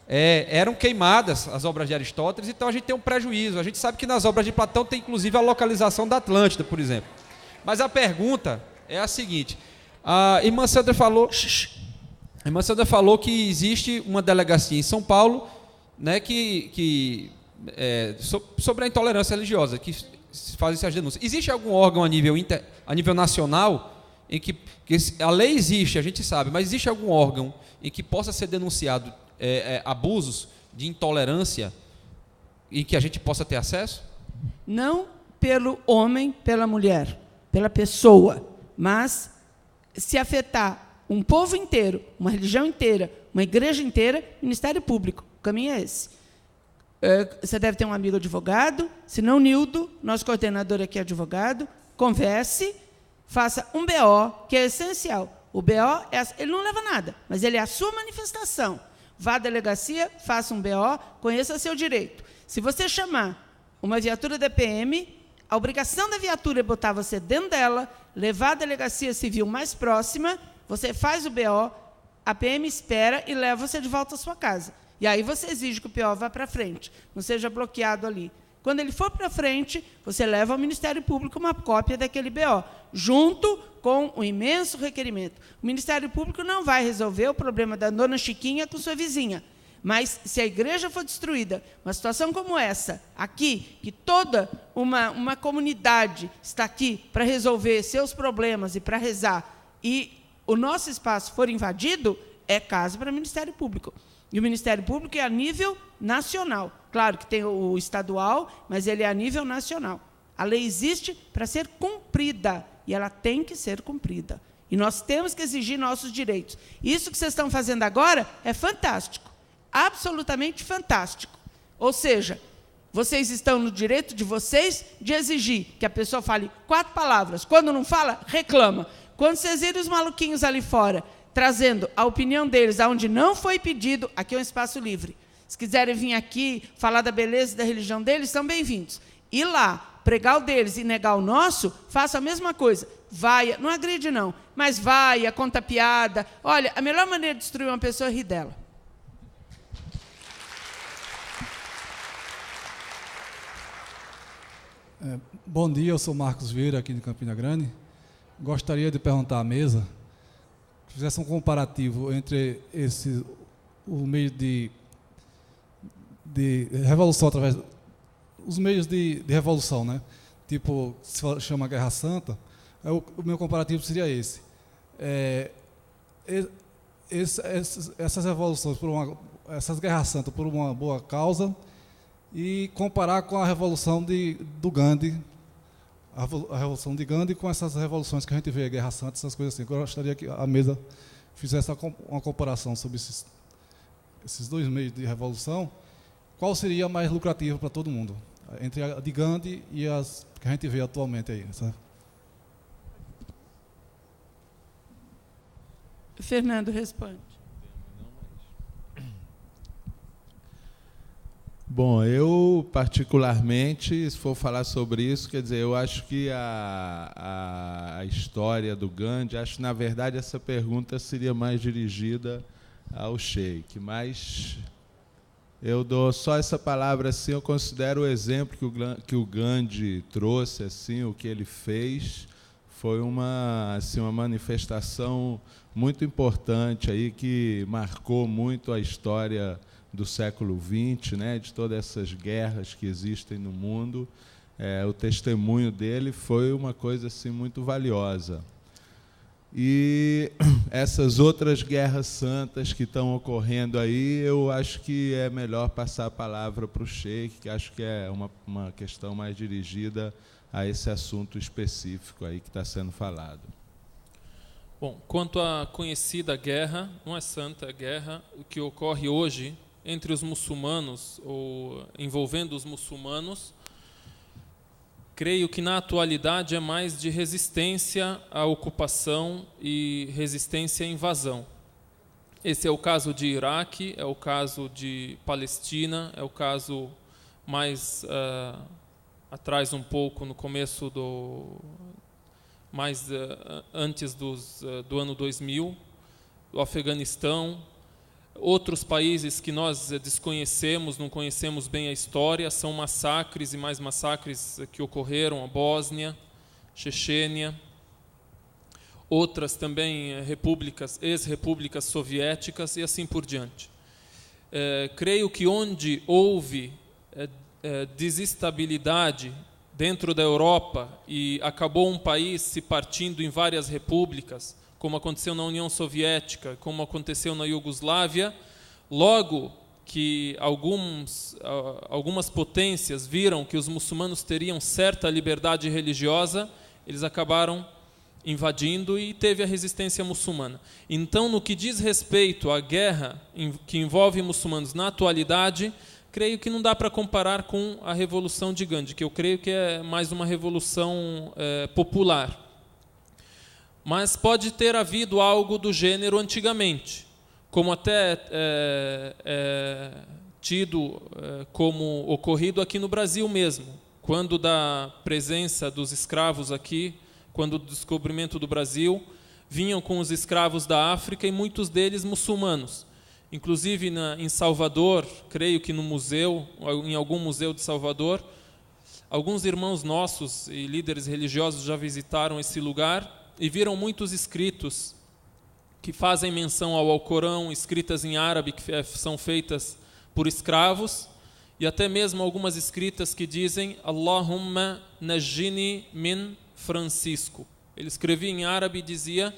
[SPEAKER 4] Eram queimadas as obras de Aristóteles, então a gente tem um prejuízo. A gente sabe que nas obras de Platão tem inclusive a localização da Atlântida, por exemplo. Mas a pergunta é a seguinte: a irmã Sandra falou que existe uma delegacia em São Paulo, né, sobre a intolerância religiosa, que faz essas denúncias. Existe algum órgão a nível nacional em que a lei existe, a gente sabe, mas existe algum órgão em que possa ser denunciado abusos de intolerância e que a gente possa ter acesso?
[SPEAKER 1] Não pelo homem, pela mulher, pela pessoa, mas se afetar um povo inteiro, uma religião inteira, uma igreja inteira, Ministério Público. O caminho é esse. Você deve ter um amigo advogado, se não, Nildo, nosso coordenador aqui é advogado, converse, faça um BO, que é essencial. O BO, ele não leva nada, mas ele é a sua manifestação. Vá à delegacia, faça um BO, conheça seu direito. Se você chamar uma viatura da PM, a obrigação da viatura é botar você dentro dela, levar à delegacia civil mais próxima, você faz o BO, a PM espera e leva você de volta à sua casa. E aí você exige que o BO vá para frente, não seja bloqueado ali. Quando ele for para frente, você leva ao Ministério Público uma cópia daquele BO, junto com o imenso requerimento. O Ministério Público não vai resolver o problema da dona Chiquinha com sua vizinha. Mas, se a igreja for destruída, uma situação como essa, aqui, que toda uma comunidade está aqui para resolver seus problemas e para rezar, e o nosso espaço for invadido, é caso para o Ministério Público. E o Ministério Público é a nível nacional. Claro que tem o estadual, mas ele é a nível nacional. A lei existe para ser cumprida, e ela tem que ser cumprida. E nós temos que exigir nossos direitos. Isso que vocês estão fazendo agora é fantástico, absolutamente fantástico. Ou seja, vocês estão no direito de vocês de exigir que a pessoa fale 4 palavras. Quando não fala, reclama. Quando vocês virem os maluquinhos ali fora, trazendo a opinião deles aonde não foi pedido, aqui é um espaço livre. Se quiserem vir aqui falar da beleza da religião deles, são bem-vindos. Ir lá, pregar o deles e negar o nosso, faça a mesma coisa. Vai, não agride não, mas vai, conta piada. Olha, a melhor maneira de destruir uma pessoa é rir dela.
[SPEAKER 5] Bom dia, eu sou Marcos Vieira, aqui de Campina Grande. Gostaria de perguntar à mesa que fizesse um comparativo entre o meio de de revolução através os meios de revolução, né? Tipo, se chama Guerra Santa, o meu comparativo seria esse. Essas revoluções, essas guerras santas por uma boa causa, e comparar com a revolução do Gandhi, a revolução de Gandhi com essas revoluções que a gente vê, Guerra Santa, essas coisas assim. Eu gostaria que a mesa fizesse uma comparação sobre esses dois meios de revolução. Qual seria mais lucrativo para todo mundo, entre a de Gandhi e as que a gente vê atualmente aí, sabe?
[SPEAKER 1] Fernando responde.
[SPEAKER 6] Bom, eu particularmente, se for falar sobre isso, quer dizer, eu acho que a história do Gandhi, acho que na verdade essa pergunta seria mais dirigida ao Sheik, mas eu dou só essa palavra assim, eu considero o exemplo que o Gandhi trouxe, assim, o que ele fez, foi uma manifestação muito importante aí, que marcou muito a história do século XX, né, de todas essas guerras que existem no mundo. O testemunho dele foi uma coisa assim, muito valiosa. E essas outras guerras santas que estão ocorrendo aí, eu acho que é melhor passar a palavra para o Sheik, que acho que é uma questão mais dirigida a esse assunto específico aí que está sendo falado.
[SPEAKER 3] Bom, quanto à conhecida guerra, não é santa, é guerra, o que ocorre hoje entre os muçulmanos, ou envolvendo os muçulmanos, creio que na atualidade é mais de resistência à ocupação e resistência à invasão. Esse é o caso de Iraque, é o caso de Palestina, é o caso mais atrás um pouco, no começo antes do ano 2000, o Afeganistão. Outros países que nós desconhecemos, não conhecemos bem a história, são massacres e mais massacres que ocorreram, a Bósnia, Chechênia, outras também ex-repúblicas soviéticas e assim por diante. Creio que onde houve desestabilidade dentro da Europa e acabou um país se partindo em várias repúblicas, como aconteceu na União Soviética, como aconteceu na Iugoslávia, logo que algumas potências viram que os muçulmanos teriam certa liberdade religiosa, eles acabaram invadindo e teve a resistência muçulmana. Então, no que diz respeito à guerra que envolve muçulmanos na atualidade, creio que não dá para comparar com a Revolução de Gandhi, que eu creio que é mais uma revolução popular. Mas pode ter havido algo do gênero antigamente, como até tido como ocorrido aqui no Brasil mesmo, quando da presença dos escravos aqui, quando do descobrimento do Brasil, vinham com os escravos da África e muitos deles muçulmanos. Inclusive em Salvador, creio que no museu, em algum museu de Salvador, alguns irmãos nossos e líderes religiosos já visitaram esse lugar e viram muitos escritos que fazem menção ao Alcorão, escritas em árabe que são feitas por escravos, e até mesmo algumas escritas que dizem Allahumma najjini min Francisco. Ele escrevia em árabe e dizia: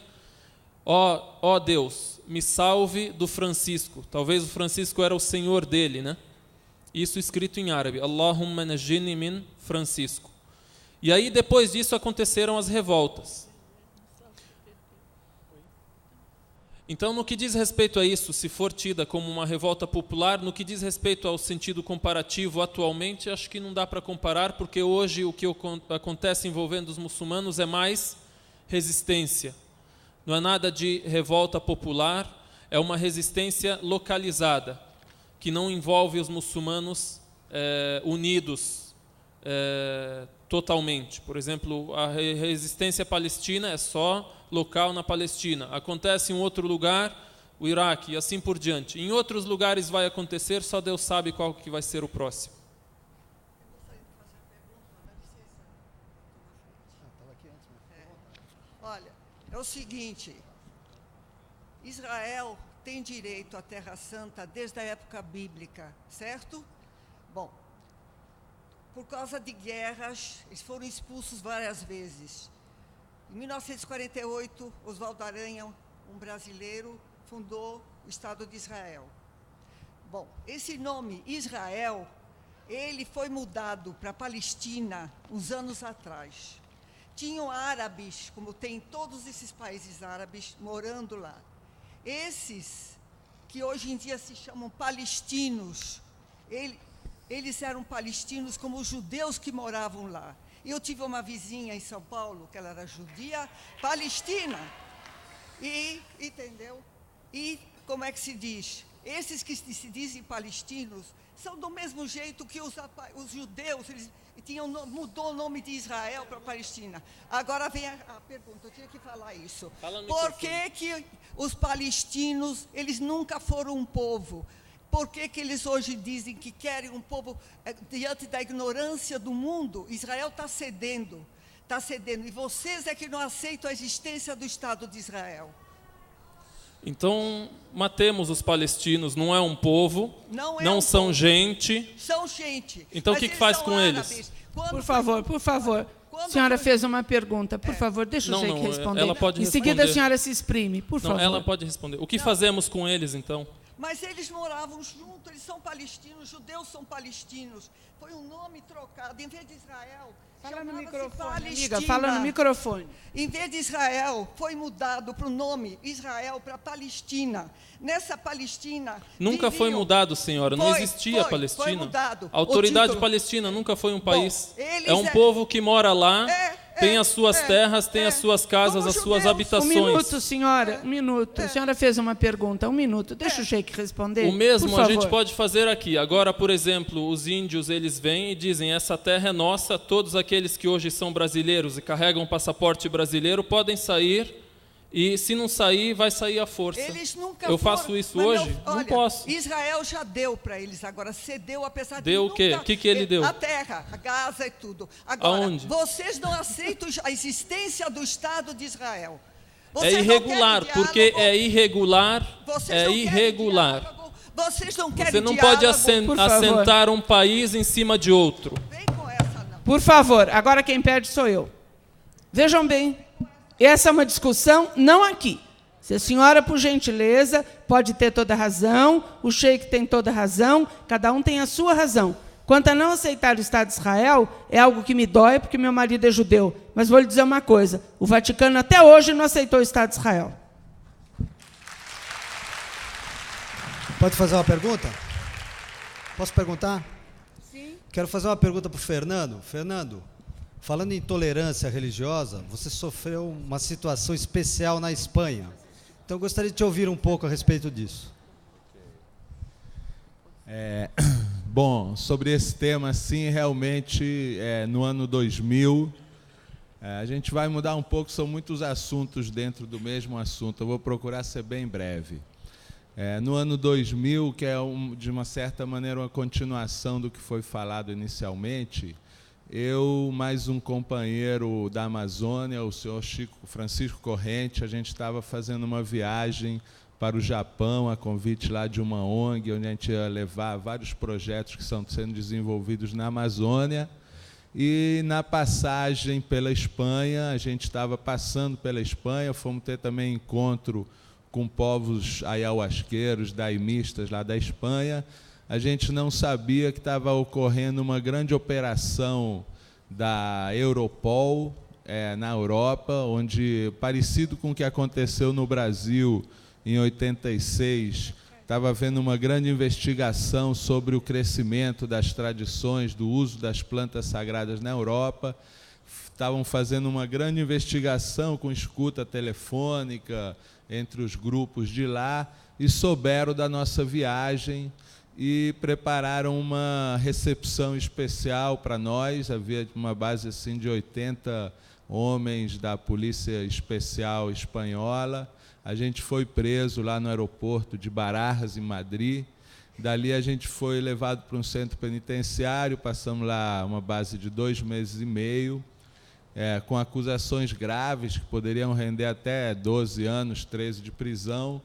[SPEAKER 3] ó Deus, me salve do Francisco. Talvez o Francisco era o senhor dele, né? Isso escrito em árabe, Allahumma najjini min Francisco. E aí depois disso aconteceram as revoltas. Então, no que diz respeito a isso, se for tida como uma revolta popular, no que diz respeito ao sentido comparativo atualmente, acho que não dá para comparar, porque hoje o que acontece envolvendo os muçulmanos é mais resistência. Não é nada de revolta popular, é uma resistência localizada, que não envolve os muçulmanos unidos totalmente. Por exemplo, a resistência palestina é só local na Palestina. Acontece em outro lugar, o Iraque, e assim por diante. Em outros lugares vai acontecer, só Deus sabe qual que vai ser o próximo.
[SPEAKER 7] Olha, é o seguinte, Israel tem direito à Terra Santa desde a época bíblica, certo? Bom, por causa de guerras, eles foram expulsos várias vezes. Em 1948, Oswaldo Aranha, um brasileiro, fundou o Estado de Israel. Bom, esse nome, Israel, ele foi mudado para Palestina uns anos atrás. Tinham árabes, como tem em todos esses países árabes, morando lá. Esses, que hoje em dia se chamam palestinos, eles eram palestinos como os judeus que moravam lá. Eu tive uma vizinha em São Paulo, que ela era judia, palestina. Entendeu? E, como é que se diz? Esses que se dizem palestinos são do mesmo jeito que os judeus, eles mudou o nome de Israel para Palestina. Agora vem a pergunta, eu tinha que falar isso. Por que os palestinos, eles nunca foram um povo? Por que eles hoje dizem que querem um povo, diante da ignorância do mundo? Israel está cedendo, e vocês é que não aceitam a existência do Estado de Israel.
[SPEAKER 3] Então, matemos os palestinos, não é um povo, não são gente.
[SPEAKER 7] São gente.
[SPEAKER 3] Então, o que faz com eles?
[SPEAKER 1] Por favor. A senhora fez uma pergunta. Por favor, deixa o Sheik responder.
[SPEAKER 3] Ela pode
[SPEAKER 1] em seguida,
[SPEAKER 3] responder.
[SPEAKER 1] A senhora se exprime. Por favor.
[SPEAKER 3] Ela pode responder. O que fazemos com eles, então?
[SPEAKER 7] Mas eles moravam juntos, eles são palestinos, judeus são palestinos. Foi um nome trocado. Em vez de Israel,
[SPEAKER 1] fala no
[SPEAKER 7] chamava-se
[SPEAKER 1] microfone,
[SPEAKER 7] Palestina.
[SPEAKER 1] amiga, fala no microfone.
[SPEAKER 7] Em vez de Israel, foi mudado para o nome Israel para Palestina. Nessa Palestina...
[SPEAKER 3] Nunca foi mudado, senhora. Não existia a Palestina.
[SPEAKER 7] Foi mudado.
[SPEAKER 3] A Autoridade Palestina nunca foi um país. É um povo que mora lá, tem as suas terras, tem as suas casas, as suas habitações.
[SPEAKER 1] Um minuto, senhora. Um minuto. A senhora fez uma pergunta. Um minuto. Deixa o Sheik responder.
[SPEAKER 3] O mesmo a gente pode fazer aqui. Agora, por exemplo, os índios, eles vêm e dizem, essa terra é nossa, todos aqueles que hoje são brasileiros e carregam um passaporte brasileiro podem sair, e se não sair, vai sair à força.
[SPEAKER 7] Eles nunca
[SPEAKER 3] Eu faço isso hoje? Não posso.
[SPEAKER 7] Existel já deu para eles, agora cedeu, apesar de
[SPEAKER 3] deu
[SPEAKER 7] nunca...
[SPEAKER 3] Deu o quê? O que ele deu?
[SPEAKER 7] A terra, a Gaza e tudo. Agora,
[SPEAKER 3] aonde?
[SPEAKER 7] Vocês não aceitam a existência do Estado de Israel.
[SPEAKER 3] É irregular, porque é irregular,
[SPEAKER 7] é irregular.
[SPEAKER 3] Vocês não querem diálogo. Você não pode assentar um país em cima de outro.
[SPEAKER 7] Vem com essa, não.
[SPEAKER 1] Por favor, agora quem perde sou eu. Vejam bem, essa é uma discussão não aqui. Se a senhora, por gentileza, pode ter toda a razão, o Sheik tem toda a razão, cada um tem a sua razão. Quanto a não aceitar o Estado de Israel, é algo que me dói, porque meu marido é judeu. Mas vou lhe dizer uma coisa, o Vaticano até hoje não aceitou o Estado de Israel.
[SPEAKER 8] Pode fazer uma pergunta? Posso perguntar?
[SPEAKER 1] Sim.
[SPEAKER 8] Quero fazer uma pergunta para o Fernando. Fernando, falando em intolerância religiosa, você sofreu uma situação especial na Espanha. Então, eu gostaria de te ouvir um pouco a respeito disso.
[SPEAKER 6] Bom, sobre esse tema, sim, realmente, no ano 2000, a gente vai mudar um pouco, são muitos assuntos dentro do mesmo assunto, eu vou procurar ser bem breve. No ano 2000, que é, de uma certa maneira, uma continuação do que foi falado inicialmente, eu, mais um companheiro da Amazônia, o senhor Francisco Corrente, a gente estava fazendo uma viagem para o Japão, a convite lá de uma ONG, onde a gente ia levar vários projetos que estão sendo desenvolvidos na Amazônia. E na passagem pela Espanha, a gente estava passando pela Espanha, fomos ter também encontro com povos ayahuasqueiros, daimistas lá da Espanha. A gente não sabia que estava ocorrendo uma grande operação da Europol na Europa, onde, parecido com o que aconteceu no Brasil em 86, estava havendo uma grande investigação sobre o crescimento das tradições, do uso das plantas sagradas na Europa. Estavam fazendo uma grande investigação com escuta telefônica entre os grupos de lá e souberam da nossa viagem e prepararam uma recepção especial para nós. Havia uma base assim de 80 homens da Polícia Especial Espanhola. A gente foi preso lá no aeroporto de Barajas, em Madrid. Dali a gente foi levado para um centro penitenciário, passamos lá uma base de 2 meses e meio, com acusações graves que poderiam render até 12 anos, 13 de prisão.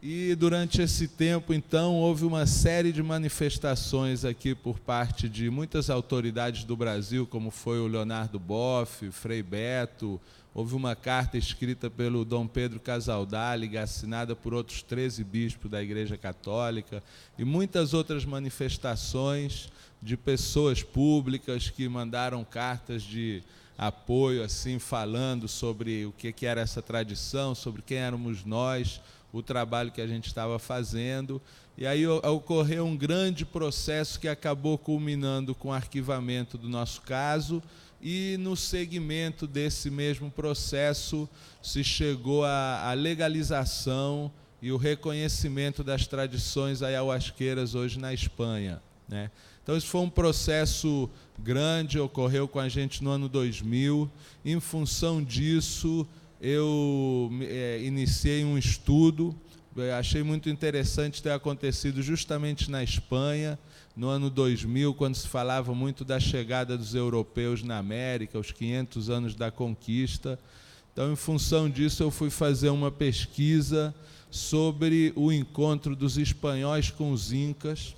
[SPEAKER 6] E durante esse tempo, então, houve uma série de manifestações aqui por parte de muitas autoridades do Brasil, como foi o Leonardo Boff, Frei Beto. Houve uma carta escrita pelo Dom Pedro Casaldáliga, assinada por outros 13 bispos da Igreja Católica, e muitas outras manifestações de pessoas públicas que mandaram cartas de apoio, assim, falando sobre o que era essa tradição, sobre quem éramos nós, o trabalho que a gente estava fazendo. E aí ocorreu um grande processo que acabou culminando com o arquivamento do nosso caso, e no segmento desse mesmo processo se chegou à legalização e o reconhecimento das tradições ayahuasqueiras hoje na Espanha, né? Então, isso foi um processo grande, ocorreu com a gente no ano 2000. Em função disso, eu iniciei um estudo. Achei muito interessante ter acontecido justamente na Espanha, no ano 2000, quando se falava muito da chegada dos europeus na América, os 500 anos da conquista. Então, em função disso, eu fui fazer uma pesquisa sobre o encontro dos espanhóis com os incas.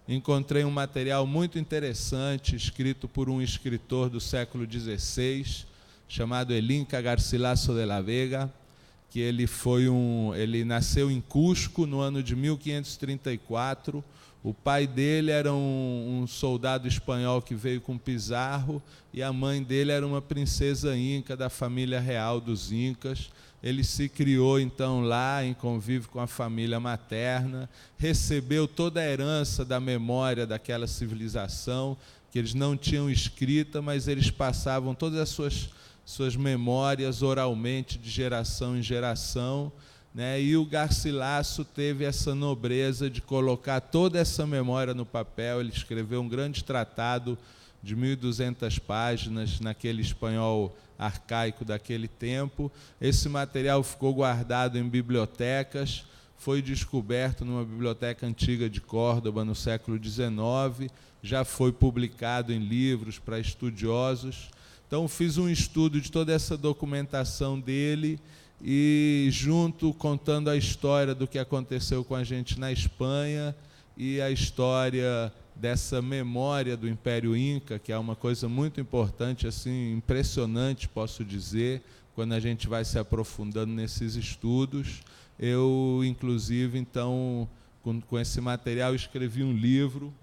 [SPEAKER 6] Encontrei um material muito interessante, escrito por um escritor do século XVI, chamado El Inca Garcilaso de la Vega, que ele nasceu em Cusco no ano de 1534. O pai dele era um soldado espanhol que veio com Pizarro, e a mãe dele era uma princesa inca da família real dos incas. Ele se criou, então, lá, em convívio com a família materna, recebeu toda a herança da memória daquela civilização, que eles não tinham escrita, mas eles passavam todas as suas memórias oralmente, de geração em geração, né? E o Garcilaso teve essa nobreza de colocar toda essa memória no papel. Ele escreveu um grande tratado de 1.200 páginas, naquele espanhol arcaico daquele tempo. Esse material ficou guardado em bibliotecas, foi descoberto numa biblioteca antiga de Córdoba no século XIX, já foi publicado em livros para estudiosos. Então, fiz um estudo de toda essa documentação dele e, junto, contando a história do que aconteceu com a gente na Espanha e a história dessa memória do Império Inca, que é uma coisa muito importante, assim, impressionante, posso dizer, quando a gente vai se aprofundando nesses estudos. Eu, inclusive, então, com esse material, escrevi um livro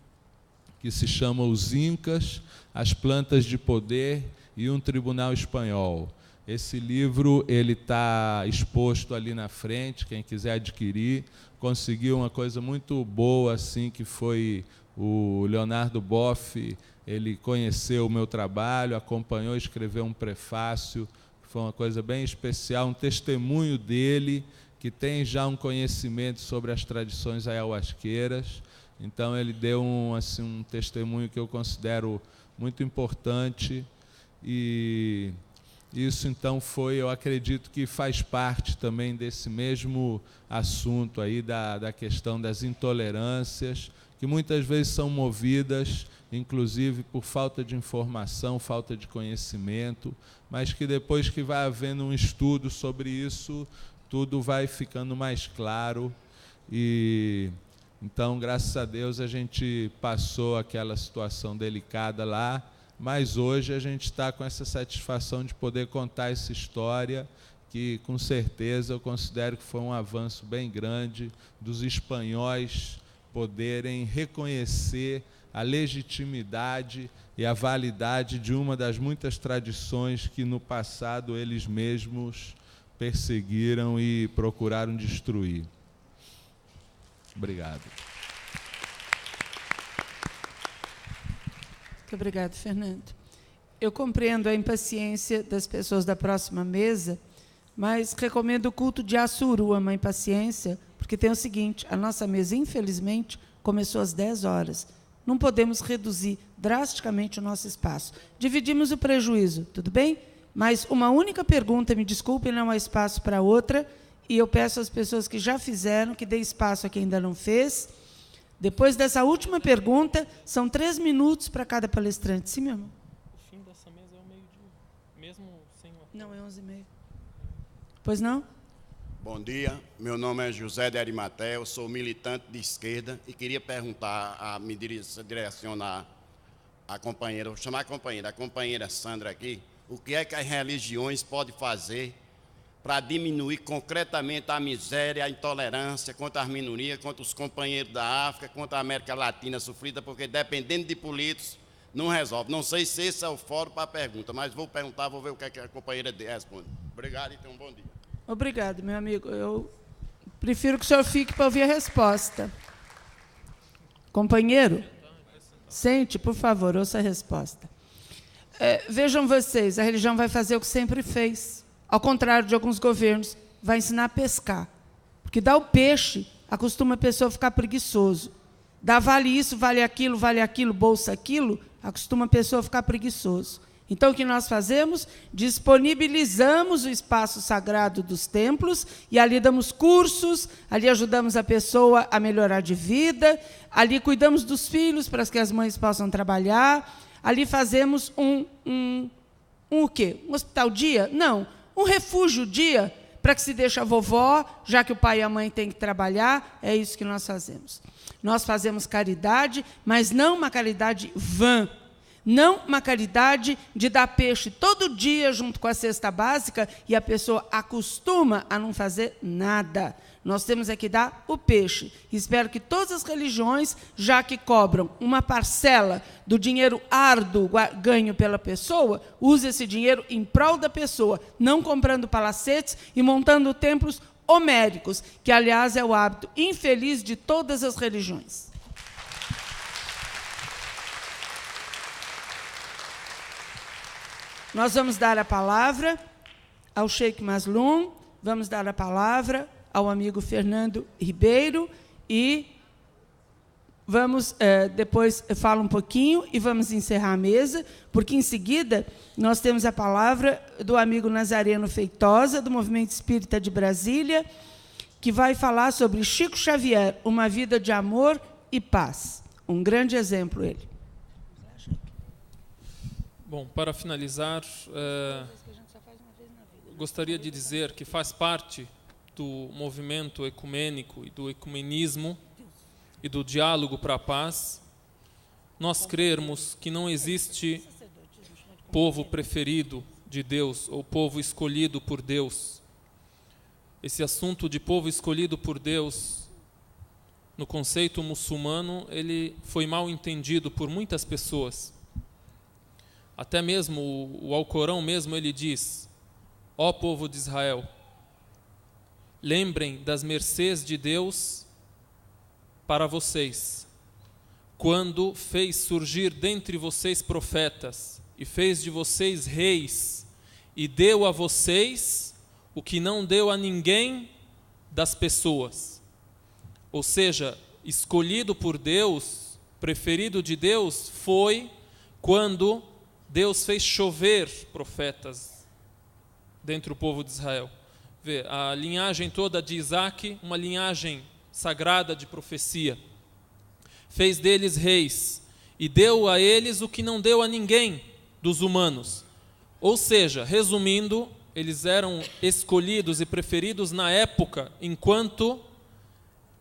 [SPEAKER 6] que se chama Os Incas, as Plantas de Poder e um Tribunal Espanhol. Esse livro ele está exposto ali na frente, quem quiser adquirir. Conseguiu uma coisa muito boa, assim, que foi o Leonardo Boff. Ele conheceu o meu trabalho, acompanhou, escreveu um prefácio, que foi uma coisa bem especial, um testemunho dele, que tem já um conhecimento sobre as tradições ayahuasqueiras. Então, ele deu um testemunho que eu considero muito importante, e isso, então, eu acredito que faz parte também desse mesmo assunto aí da questão das intolerâncias, que muitas vezes são movidas, inclusive, por falta de informação, falta de conhecimento, mas que depois que vai havendo um estudo sobre isso, tudo vai ficando mais claro. E então, graças a Deus, a gente passou aquela situação delicada lá, mas hoje a gente está com essa satisfação de poder contar essa história, que com certeza eu considero que foi um avanço bem grande dos espanhóis poderem reconhecer a legitimidade e a validade de uma das muitas tradições que no passado eles mesmos perseguiram e procuraram destruir. Obrigado.
[SPEAKER 1] Muito obrigado, Fernando. Eu compreendo a impaciência das pessoas da próxima mesa, mas recomendo o culto de Assuru, a Mãe Paciência, porque tem o seguinte: a nossa mesa, infelizmente, começou às 10 horas. Não podemos reduzir drasticamente o nosso espaço. Dividimos o prejuízo, tudo bem? Mas uma única pergunta, me desculpem, não há espaço para outra, e eu peço às pessoas que já fizeram que dê espaço a quem ainda não fez. Depois dessa última pergunta, são 3 minutos para cada palestrante. Sim, meu irmão?
[SPEAKER 3] O fim dessa mesa é o meio-dia, mesmo sem...
[SPEAKER 1] Não, é 11h30. Pois não?
[SPEAKER 9] Bom dia, meu nome é José de Arimateia, eu sou militante de esquerda e queria perguntar, me direcionar à companheira, vou chamar a companheira Sandra aqui, o que é que as religiões podem fazer para diminuir concretamente a miséria, a intolerância contra as minorias, contra os companheiros da África, contra a América Latina sofrida, porque dependendo de políticos, não resolve. Não sei se esse é o fórum para a pergunta, mas vou perguntar, vou ver o que é que a companheira responde. Obrigado e tenha um bom dia.
[SPEAKER 1] Obrigado, meu amigo. Eu prefiro que o senhor fique para ouvir a resposta. Companheiro, sente, por favor, ouça a resposta. Vejam vocês, a religião vai fazer o que sempre fez. Ao contrário de alguns governos, vai ensinar a pescar. Porque dá o peixe, acostuma a pessoa a ficar preguiçoso. Dá vale isso, vale aquilo, bolsa aquilo, acostuma a pessoa a ficar preguiçoso. Então, o que nós fazemos? Disponibilizamos o espaço sagrado dos templos e ali damos cursos, ali ajudamos a pessoa a melhorar de vida, ali cuidamos dos filhos para que as mães possam trabalhar, ali fazemos o quê? Um hospital dia? Não, um refúgio dia, para que se deixe a vovó, já que o pai e a mãe têm que trabalhar, é isso que nós fazemos. Nós fazemos caridade, mas não uma caridade vã, não uma caridade de dar peixe todo dia junto com a cesta básica e a pessoa acostuma a não fazer nada. Nós temos que dar o peixe. Espero que todas as religiões, já que cobram uma parcela do dinheiro árduo ganho pela pessoa, use esse dinheiro em prol da pessoa, não comprando palacetes e montando templos homéricos, que, aliás, é o hábito infeliz de todas as religiões. Nós vamos dar a palavra ao Sheikh Mazloum, vamos dar a palavra ao amigo Fernando Ribeiro e vamos, depois fala um pouquinho e vamos encerrar a mesa, porque em seguida nós temos a palavra do amigo Nazareno Feitosa, do Movimento Espírita de Brasília, que vai falar sobre Chico Xavier, uma vida de amor e paz. Um grande exemplo ele.
[SPEAKER 3] Bom, para finalizar, gostaria de dizer que faz parte do movimento ecumênico e do ecumenismo e do diálogo para a paz, nós crermos que não existe povo preferido de Deus ou povo escolhido por Deus. Esse assunto de povo escolhido por Deus, no conceito muçulmano, ele foi mal entendido por muitas pessoas. Até mesmo o Alcorão mesmo ele diz: ó povo de Israel, lembrem das mercês de Deus para vocês, quando fez surgir dentre vocês profetas e fez de vocês reis e deu a vocês o que não deu a ninguém das pessoas. Ou seja, escolhido por Deus, preferido de Deus, foi quando Deus fez chover profetas dentre o povo de Israel. Vê, a linhagem toda de Isaac, uma linhagem sagrada de profecia. Fez deles reis e deu a eles o que não deu a ninguém dos humanos. Ou seja, resumindo, eles eram escolhidos e preferidos na época enquanto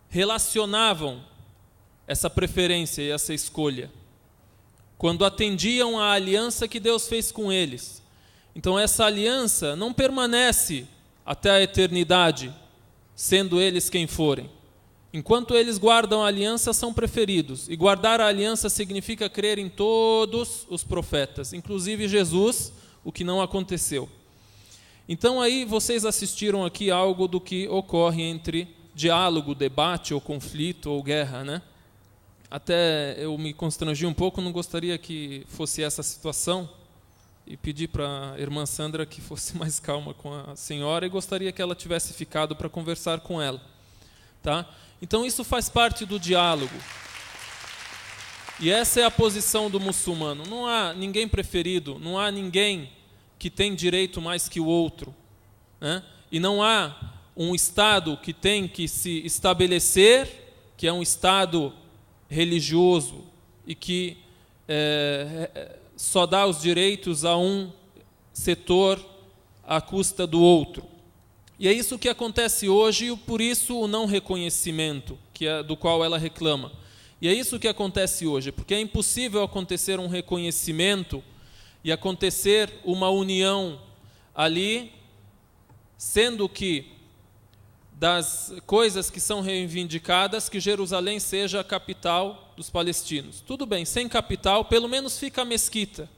[SPEAKER 3] relacionavam essa preferência e essa escolha, quando atendiam à aliança que Deus fez com eles. Então essa aliança não permanece até a eternidade, sendo eles quem forem. Enquanto eles guardam a aliança, são preferidos. E guardar a aliança significa crer em todos os profetas, inclusive Jesus, o que não aconteceu. Então aí vocês assistiram aqui algo do que ocorre entre diálogo, debate, ou conflito, ou guerra, né? Até eu me constrangi um pouco, não gostaria que fosse essa situação, e pedi para a irmã Sandra que fosse mais calma com a senhora, e gostaria que ela tivesse ficado para conversar com ela. Tá? Então isso faz parte do diálogo. E essa é a posição do muçulmano. Não há ninguém preferido, não há ninguém que tem direito mais que o outro, né? E não há um Estado que tem que se estabelecer, que é um Estado religioso e que só dá os direitos a um setor à custa do outro. E é isso que acontece hoje, e por isso o não reconhecimento, do qual ela reclama. E é isso que acontece hoje, porque é impossível acontecer um reconhecimento e acontecer uma união ali, sendo que das coisas que são reivindicadas, que Jerusalém seja a capital dos palestinos. Tudo bem, sem capital, pelo menos fica a mesquita.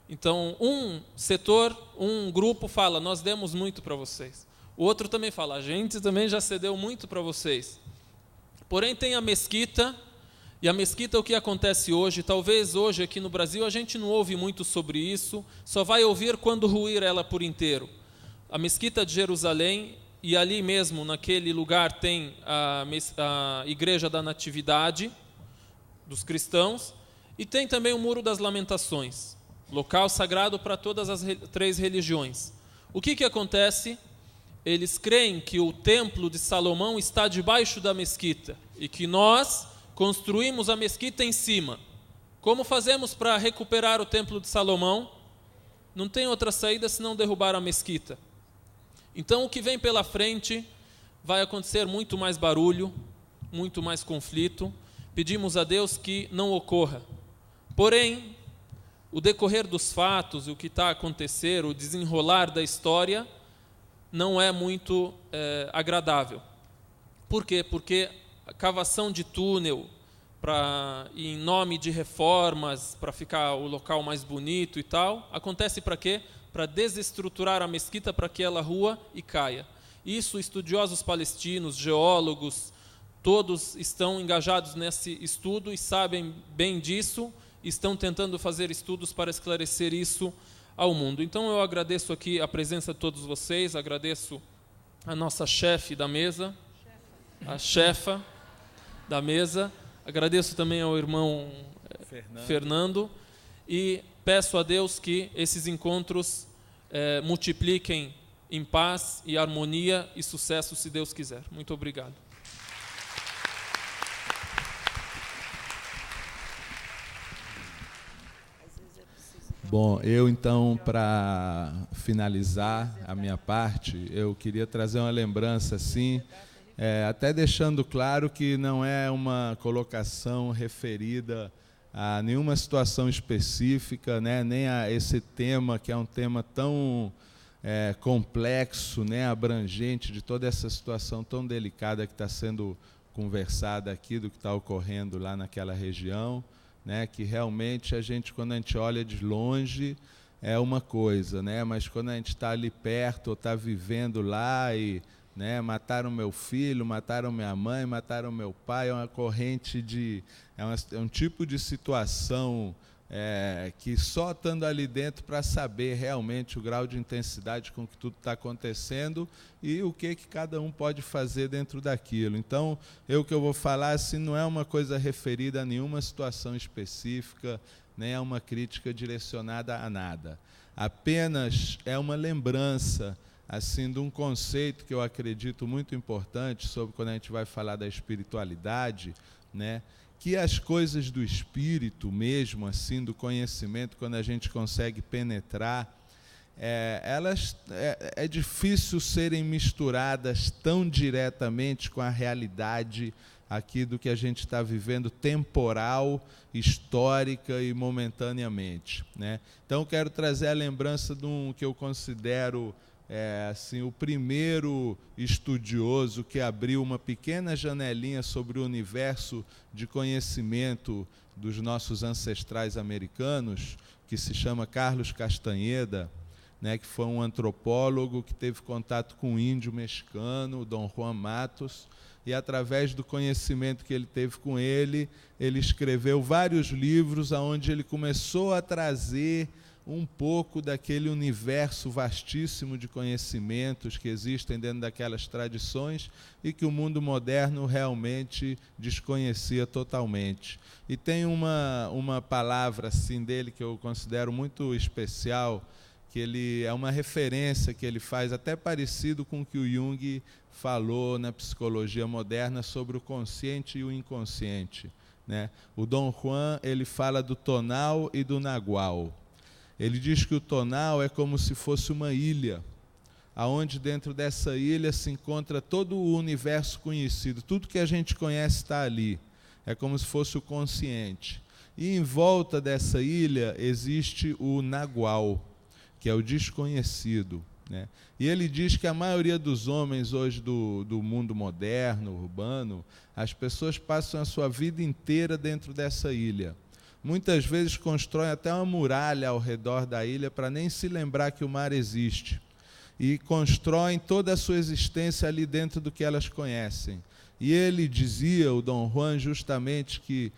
[SPEAKER 3] Então, um setor, um grupo fala, nós demos muito para vocês. O outro também fala, a gente também já cedeu muito para vocês. Porém, tem a mesquita, e a mesquita, o que acontece hoje, talvez hoje aqui no Brasil a gente não ouve muito sobre isso, só vai ouvir quando ruir ela por inteiro. A mesquita de Jerusalém, e ali mesmo, naquele lugar, tem a Igreja da Natividade dos cristãos, e tem também o Muro das Lamentações, local sagrado para todas as três religiões. O que acontece? Eles creem que o templo de Salomão está debaixo da mesquita, e que nós construímos a mesquita em cima. Como fazemos para recuperar o templo de Salomão? Não tem outra saída senão derrubar a mesquita. Então, o que vem pela frente vai acontecer muito mais barulho, muito mais conflito. Pedimos a Deus que não ocorra. Porém, o decorrer dos fatos, o que está a acontecer, o desenrolar da história, não é muito agradável. Por quê? Porque a cavação de túnel em nome de reformas, para ficar o local mais bonito e tal, acontece para quê? Para desestruturar a mesquita para que ela rua e caia. Isso, estudiosos palestinos, geólogos, todos estão engajados nesse estudo e sabem bem disso, estão tentando fazer estudos para esclarecer isso ao mundo. Então eu agradeço aqui a presença de todos vocês, agradeço a nossa chefe da mesa, a chefa da mesa, agradeço também ao irmão Fernando e peço a Deus que esses encontros multipliquem em paz e harmonia e sucesso, se Deus quiser. Muito obrigado.
[SPEAKER 6] Bom, eu então, para finalizar a minha parte, eu queria trazer uma lembrança assim, até deixando claro que não é uma colocação referida a nenhuma situação específica, né, nem a esse tema, que é um tema tão complexo, né, abrangente, de toda essa situação tão delicada que está sendo conversada aqui, do que está ocorrendo lá naquela região, né, que realmente quando a gente olha de longe, é uma coisa, né, mas quando a gente está ali perto, ou está vivendo lá e... né, mataram meu filho, mataram minha mãe, mataram meu pai, é uma corrente é um tipo de situação que só estando ali dentro para saber realmente o grau de intensidade com que tudo está acontecendo e o que cada um pode fazer dentro daquilo. Então, o que eu vou falar assim, não é uma coisa referida a nenhuma situação específica, nem é uma crítica direcionada a nada. Apenas é uma lembrança assim, de um conceito que eu acredito muito importante sobre quando a gente vai falar da espiritualidade, né, que as coisas do espírito mesmo, assim, do conhecimento, quando a gente consegue penetrar, é difícil serem misturadas tão diretamente com a realidade aqui do que a gente está vivendo, temporal, histórica e momentaneamente, né? Então, quero trazer a lembrança de um que eu considero assim, o primeiro estudioso que abriu uma pequena janelinha sobre o universo de conhecimento dos nossos ancestrais americanos, que se chama Carlos Castanheda, né, que foi um antropólogo que teve contato com o índio mexicano, o Dom Juan Matos, e através do conhecimento que ele teve com ele escreveu vários livros onde ele começou a trazer um pouco daquele universo vastíssimo de conhecimentos que existem dentro daquelas tradições e que o mundo moderno realmente desconhecia totalmente. E tem uma palavra assim dele que eu considero muito especial, que ele é uma referência que ele faz até parecido com o que o Jung falou na psicologia moderna sobre o consciente e o inconsciente, né? O Dom Juan, ele fala do tonal e do nagual. Ele diz que o tonal é como se fosse uma ilha, aonde dentro dessa ilha se encontra todo o universo conhecido. Tudo que a gente conhece está ali. É como se fosse o consciente. E em volta dessa ilha existe o Nagual, que é o desconhecido, né? E ele diz que a maioria dos homens hoje do mundo moderno, urbano, as pessoas passam a sua vida inteira dentro dessa ilha. Muitas vezes constroem até uma muralha ao redor da ilha para nem se lembrar que o mar existe. E constroem toda a sua existência ali dentro do que elas conhecem. E ele dizia, o Dom Juan, justamente que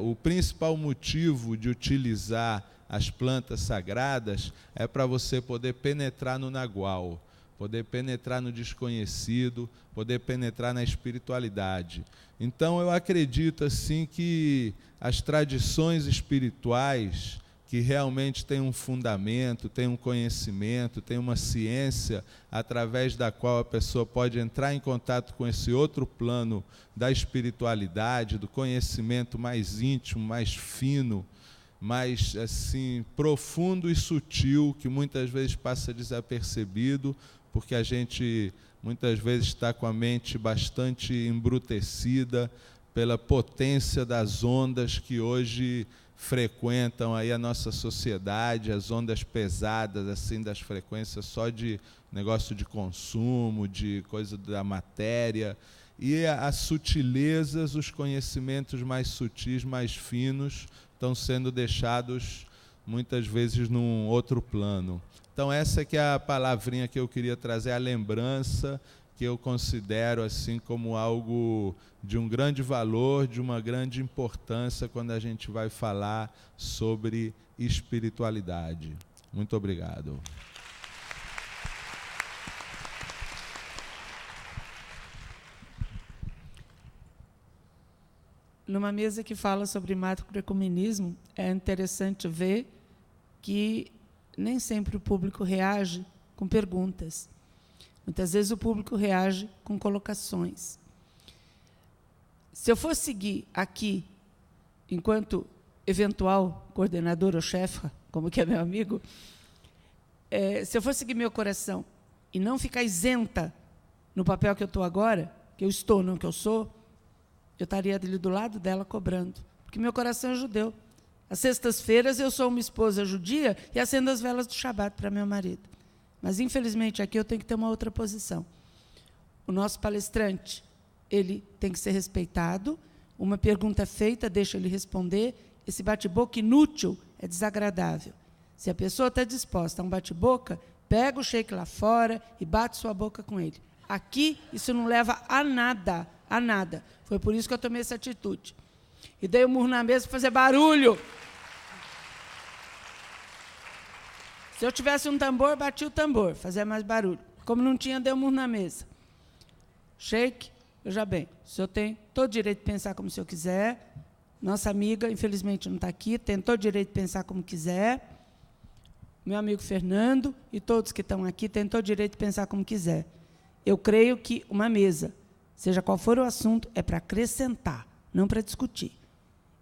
[SPEAKER 6] o principal motivo de utilizar as plantas sagradas é para você poder penetrar no Nagual, poder penetrar no desconhecido, poder penetrar na espiritualidade. Então eu acredito assim que as tradições espirituais que realmente têm um fundamento, têm um conhecimento, têm uma ciência através da qual a pessoa pode entrar em contato com esse outro plano da espiritualidade, do conhecimento mais íntimo, mais fino, mais assim profundo e sutil, que muitas vezes passa desapercebido, porque a gente muitas vezes está com a mente bastante embrutecida pela potência das ondas que hoje frequentam aí a nossa sociedade, as ondas pesadas assim das frequências só de negócio de consumo, de coisa da matéria, e as sutilezas, os conhecimentos mais sutis, mais finos, estão sendo deixados muitas vezes num outro plano. Então essa que é a palavrinha que eu queria trazer, a lembrança, que eu considero assim como algo de um grande valor, de uma grande importância quando a gente vai falar sobre espiritualidade. Muito obrigado.
[SPEAKER 1] Numa mesa que fala sobre macroecumenismo, é interessante ver que nem sempre o público reage com perguntas. Muitas vezes o público reage com colocações. Se eu for seguir aqui, enquanto eventual coordenador ou chefe, como que é meu amigo, se eu for seguir meu coração e não ficar isenta no papel que eu estou agora, que eu estou, não que eu sou, eu estaria ali do lado dela cobrando, porque meu coração é judeu. Às sextas-feiras eu sou uma esposa judia e acendo as velas do Shabat para meu marido. Mas, infelizmente, aqui eu tenho que ter uma outra posição. O nosso palestrante, ele tem que ser respeitado, uma pergunta é feita, deixa ele responder, esse bate-boca inútil é desagradável. Se a pessoa está disposta a um bate-boca, pega o sheik lá fora e bate sua boca com ele. Aqui, isso não leva a nada, a nada. Foi por isso que eu tomei essa atitude. E dei um murro na mesa para fazer barulho. Se eu tivesse um tambor, batia o tambor, fazia mais barulho. Como não tinha, dei um murro na mesa. Sheik, veja bem, o senhor tem todo o direito de pensar como o senhor quiser. Nossa amiga, infelizmente, não está aqui, tem todo o direito de pensar como quiser. Meu amigo Fernando e todos que estão aqui têm todo o direito de pensar como quiser. Eu creio que uma mesa, seja qual for o assunto, é para acrescentar, não para discutir.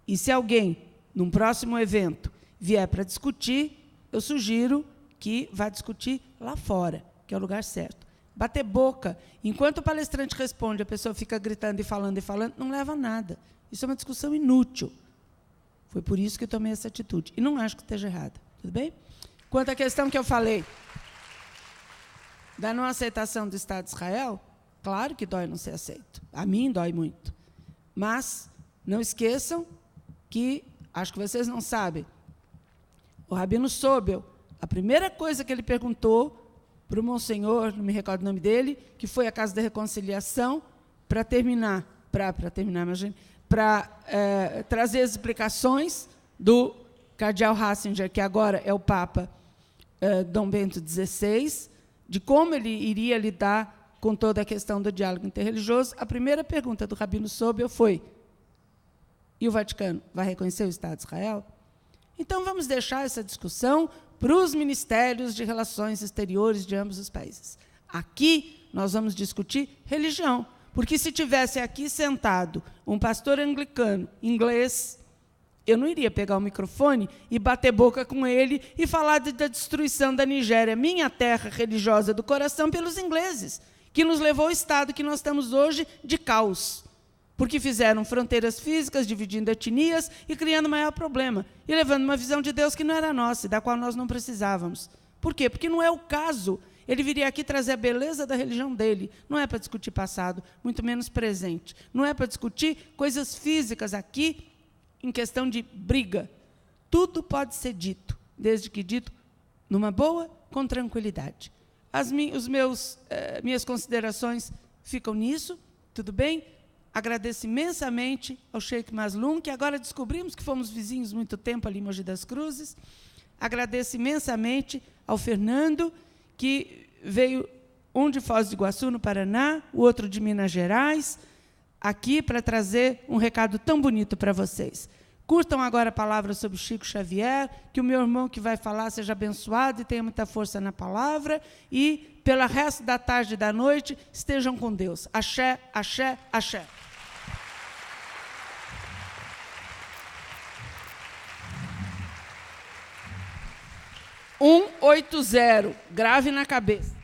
[SPEAKER 1] E se alguém, num próximo evento, vier para discutir, eu sugiro que vá discutir lá fora, que é o lugar certo. Bater boca, enquanto o palestrante responde, a pessoa fica gritando e falando, não leva a nada. Isso é uma discussão inútil. Foi por isso que eu tomei essa atitude. E não acho que esteja errada. Tudo bem? Quanto à questão que eu falei da não aceitação do Estado de Israel, claro que dói não ser aceito. A mim dói muito. Mas não esqueçam que, acho que vocês não sabem, o Rabino Sobel, a primeira coisa que ele perguntou para o Monsenhor, não me recordo o nome dele, que foi a Casa da Reconciliação, para trazer as explicações do cardeal Ratzinger, que agora é o Papa Dom Bento XVI, de como ele iria lidar com toda a questão do diálogo interreligioso. A primeira pergunta do Rabino Sobel foi: e o Vaticano vai reconhecer o Estado de Israel? Então, vamos deixar essa discussão para os ministérios de relações exteriores de ambos os países. Aqui, nós vamos discutir religião, porque se tivesse aqui sentado um pastor anglicano, inglês, Eu não iria pegar o microfone e bater boca com ele e falar da destruição da Nigéria, minha terra religiosa do coração, pelos ingleses, que nos levou ao estado que nós estamos hoje de caos, porque fizeram fronteiras físicas, dividindo etnias e criando maior problema, e levando uma visão de Deus que não era nossa, da qual nós não precisávamos. Por quê? Porque não é o caso. Ele viria aqui trazer a beleza da religião dele. Não é para discutir passado, muito menos presente. Não é para discutir coisas físicas aqui, em questão de briga. Tudo pode ser dito, desde que dito numa boa, com tranquilidade. Minhas considerações ficam nisso, tudo bem? Agradeço imensamente ao Sheikh Mazloum, que agora descobrimos que fomos vizinhos muito tempo ali em Mogi das Cruzes. Agradeço imensamente ao Fernando, que veio um de Foz do Iguaçu, no Paraná, o outro de Minas Gerais, aqui para trazer um recado tão bonito para vocês. Curtam agora a palavra sobre Chico Xavier, que o meu irmão que vai falar seja abençoado e tenha muita força na palavra, e, pelo resto da tarde e da noite, estejam com Deus. Axé, axé, axé. (180), grave na cabeça.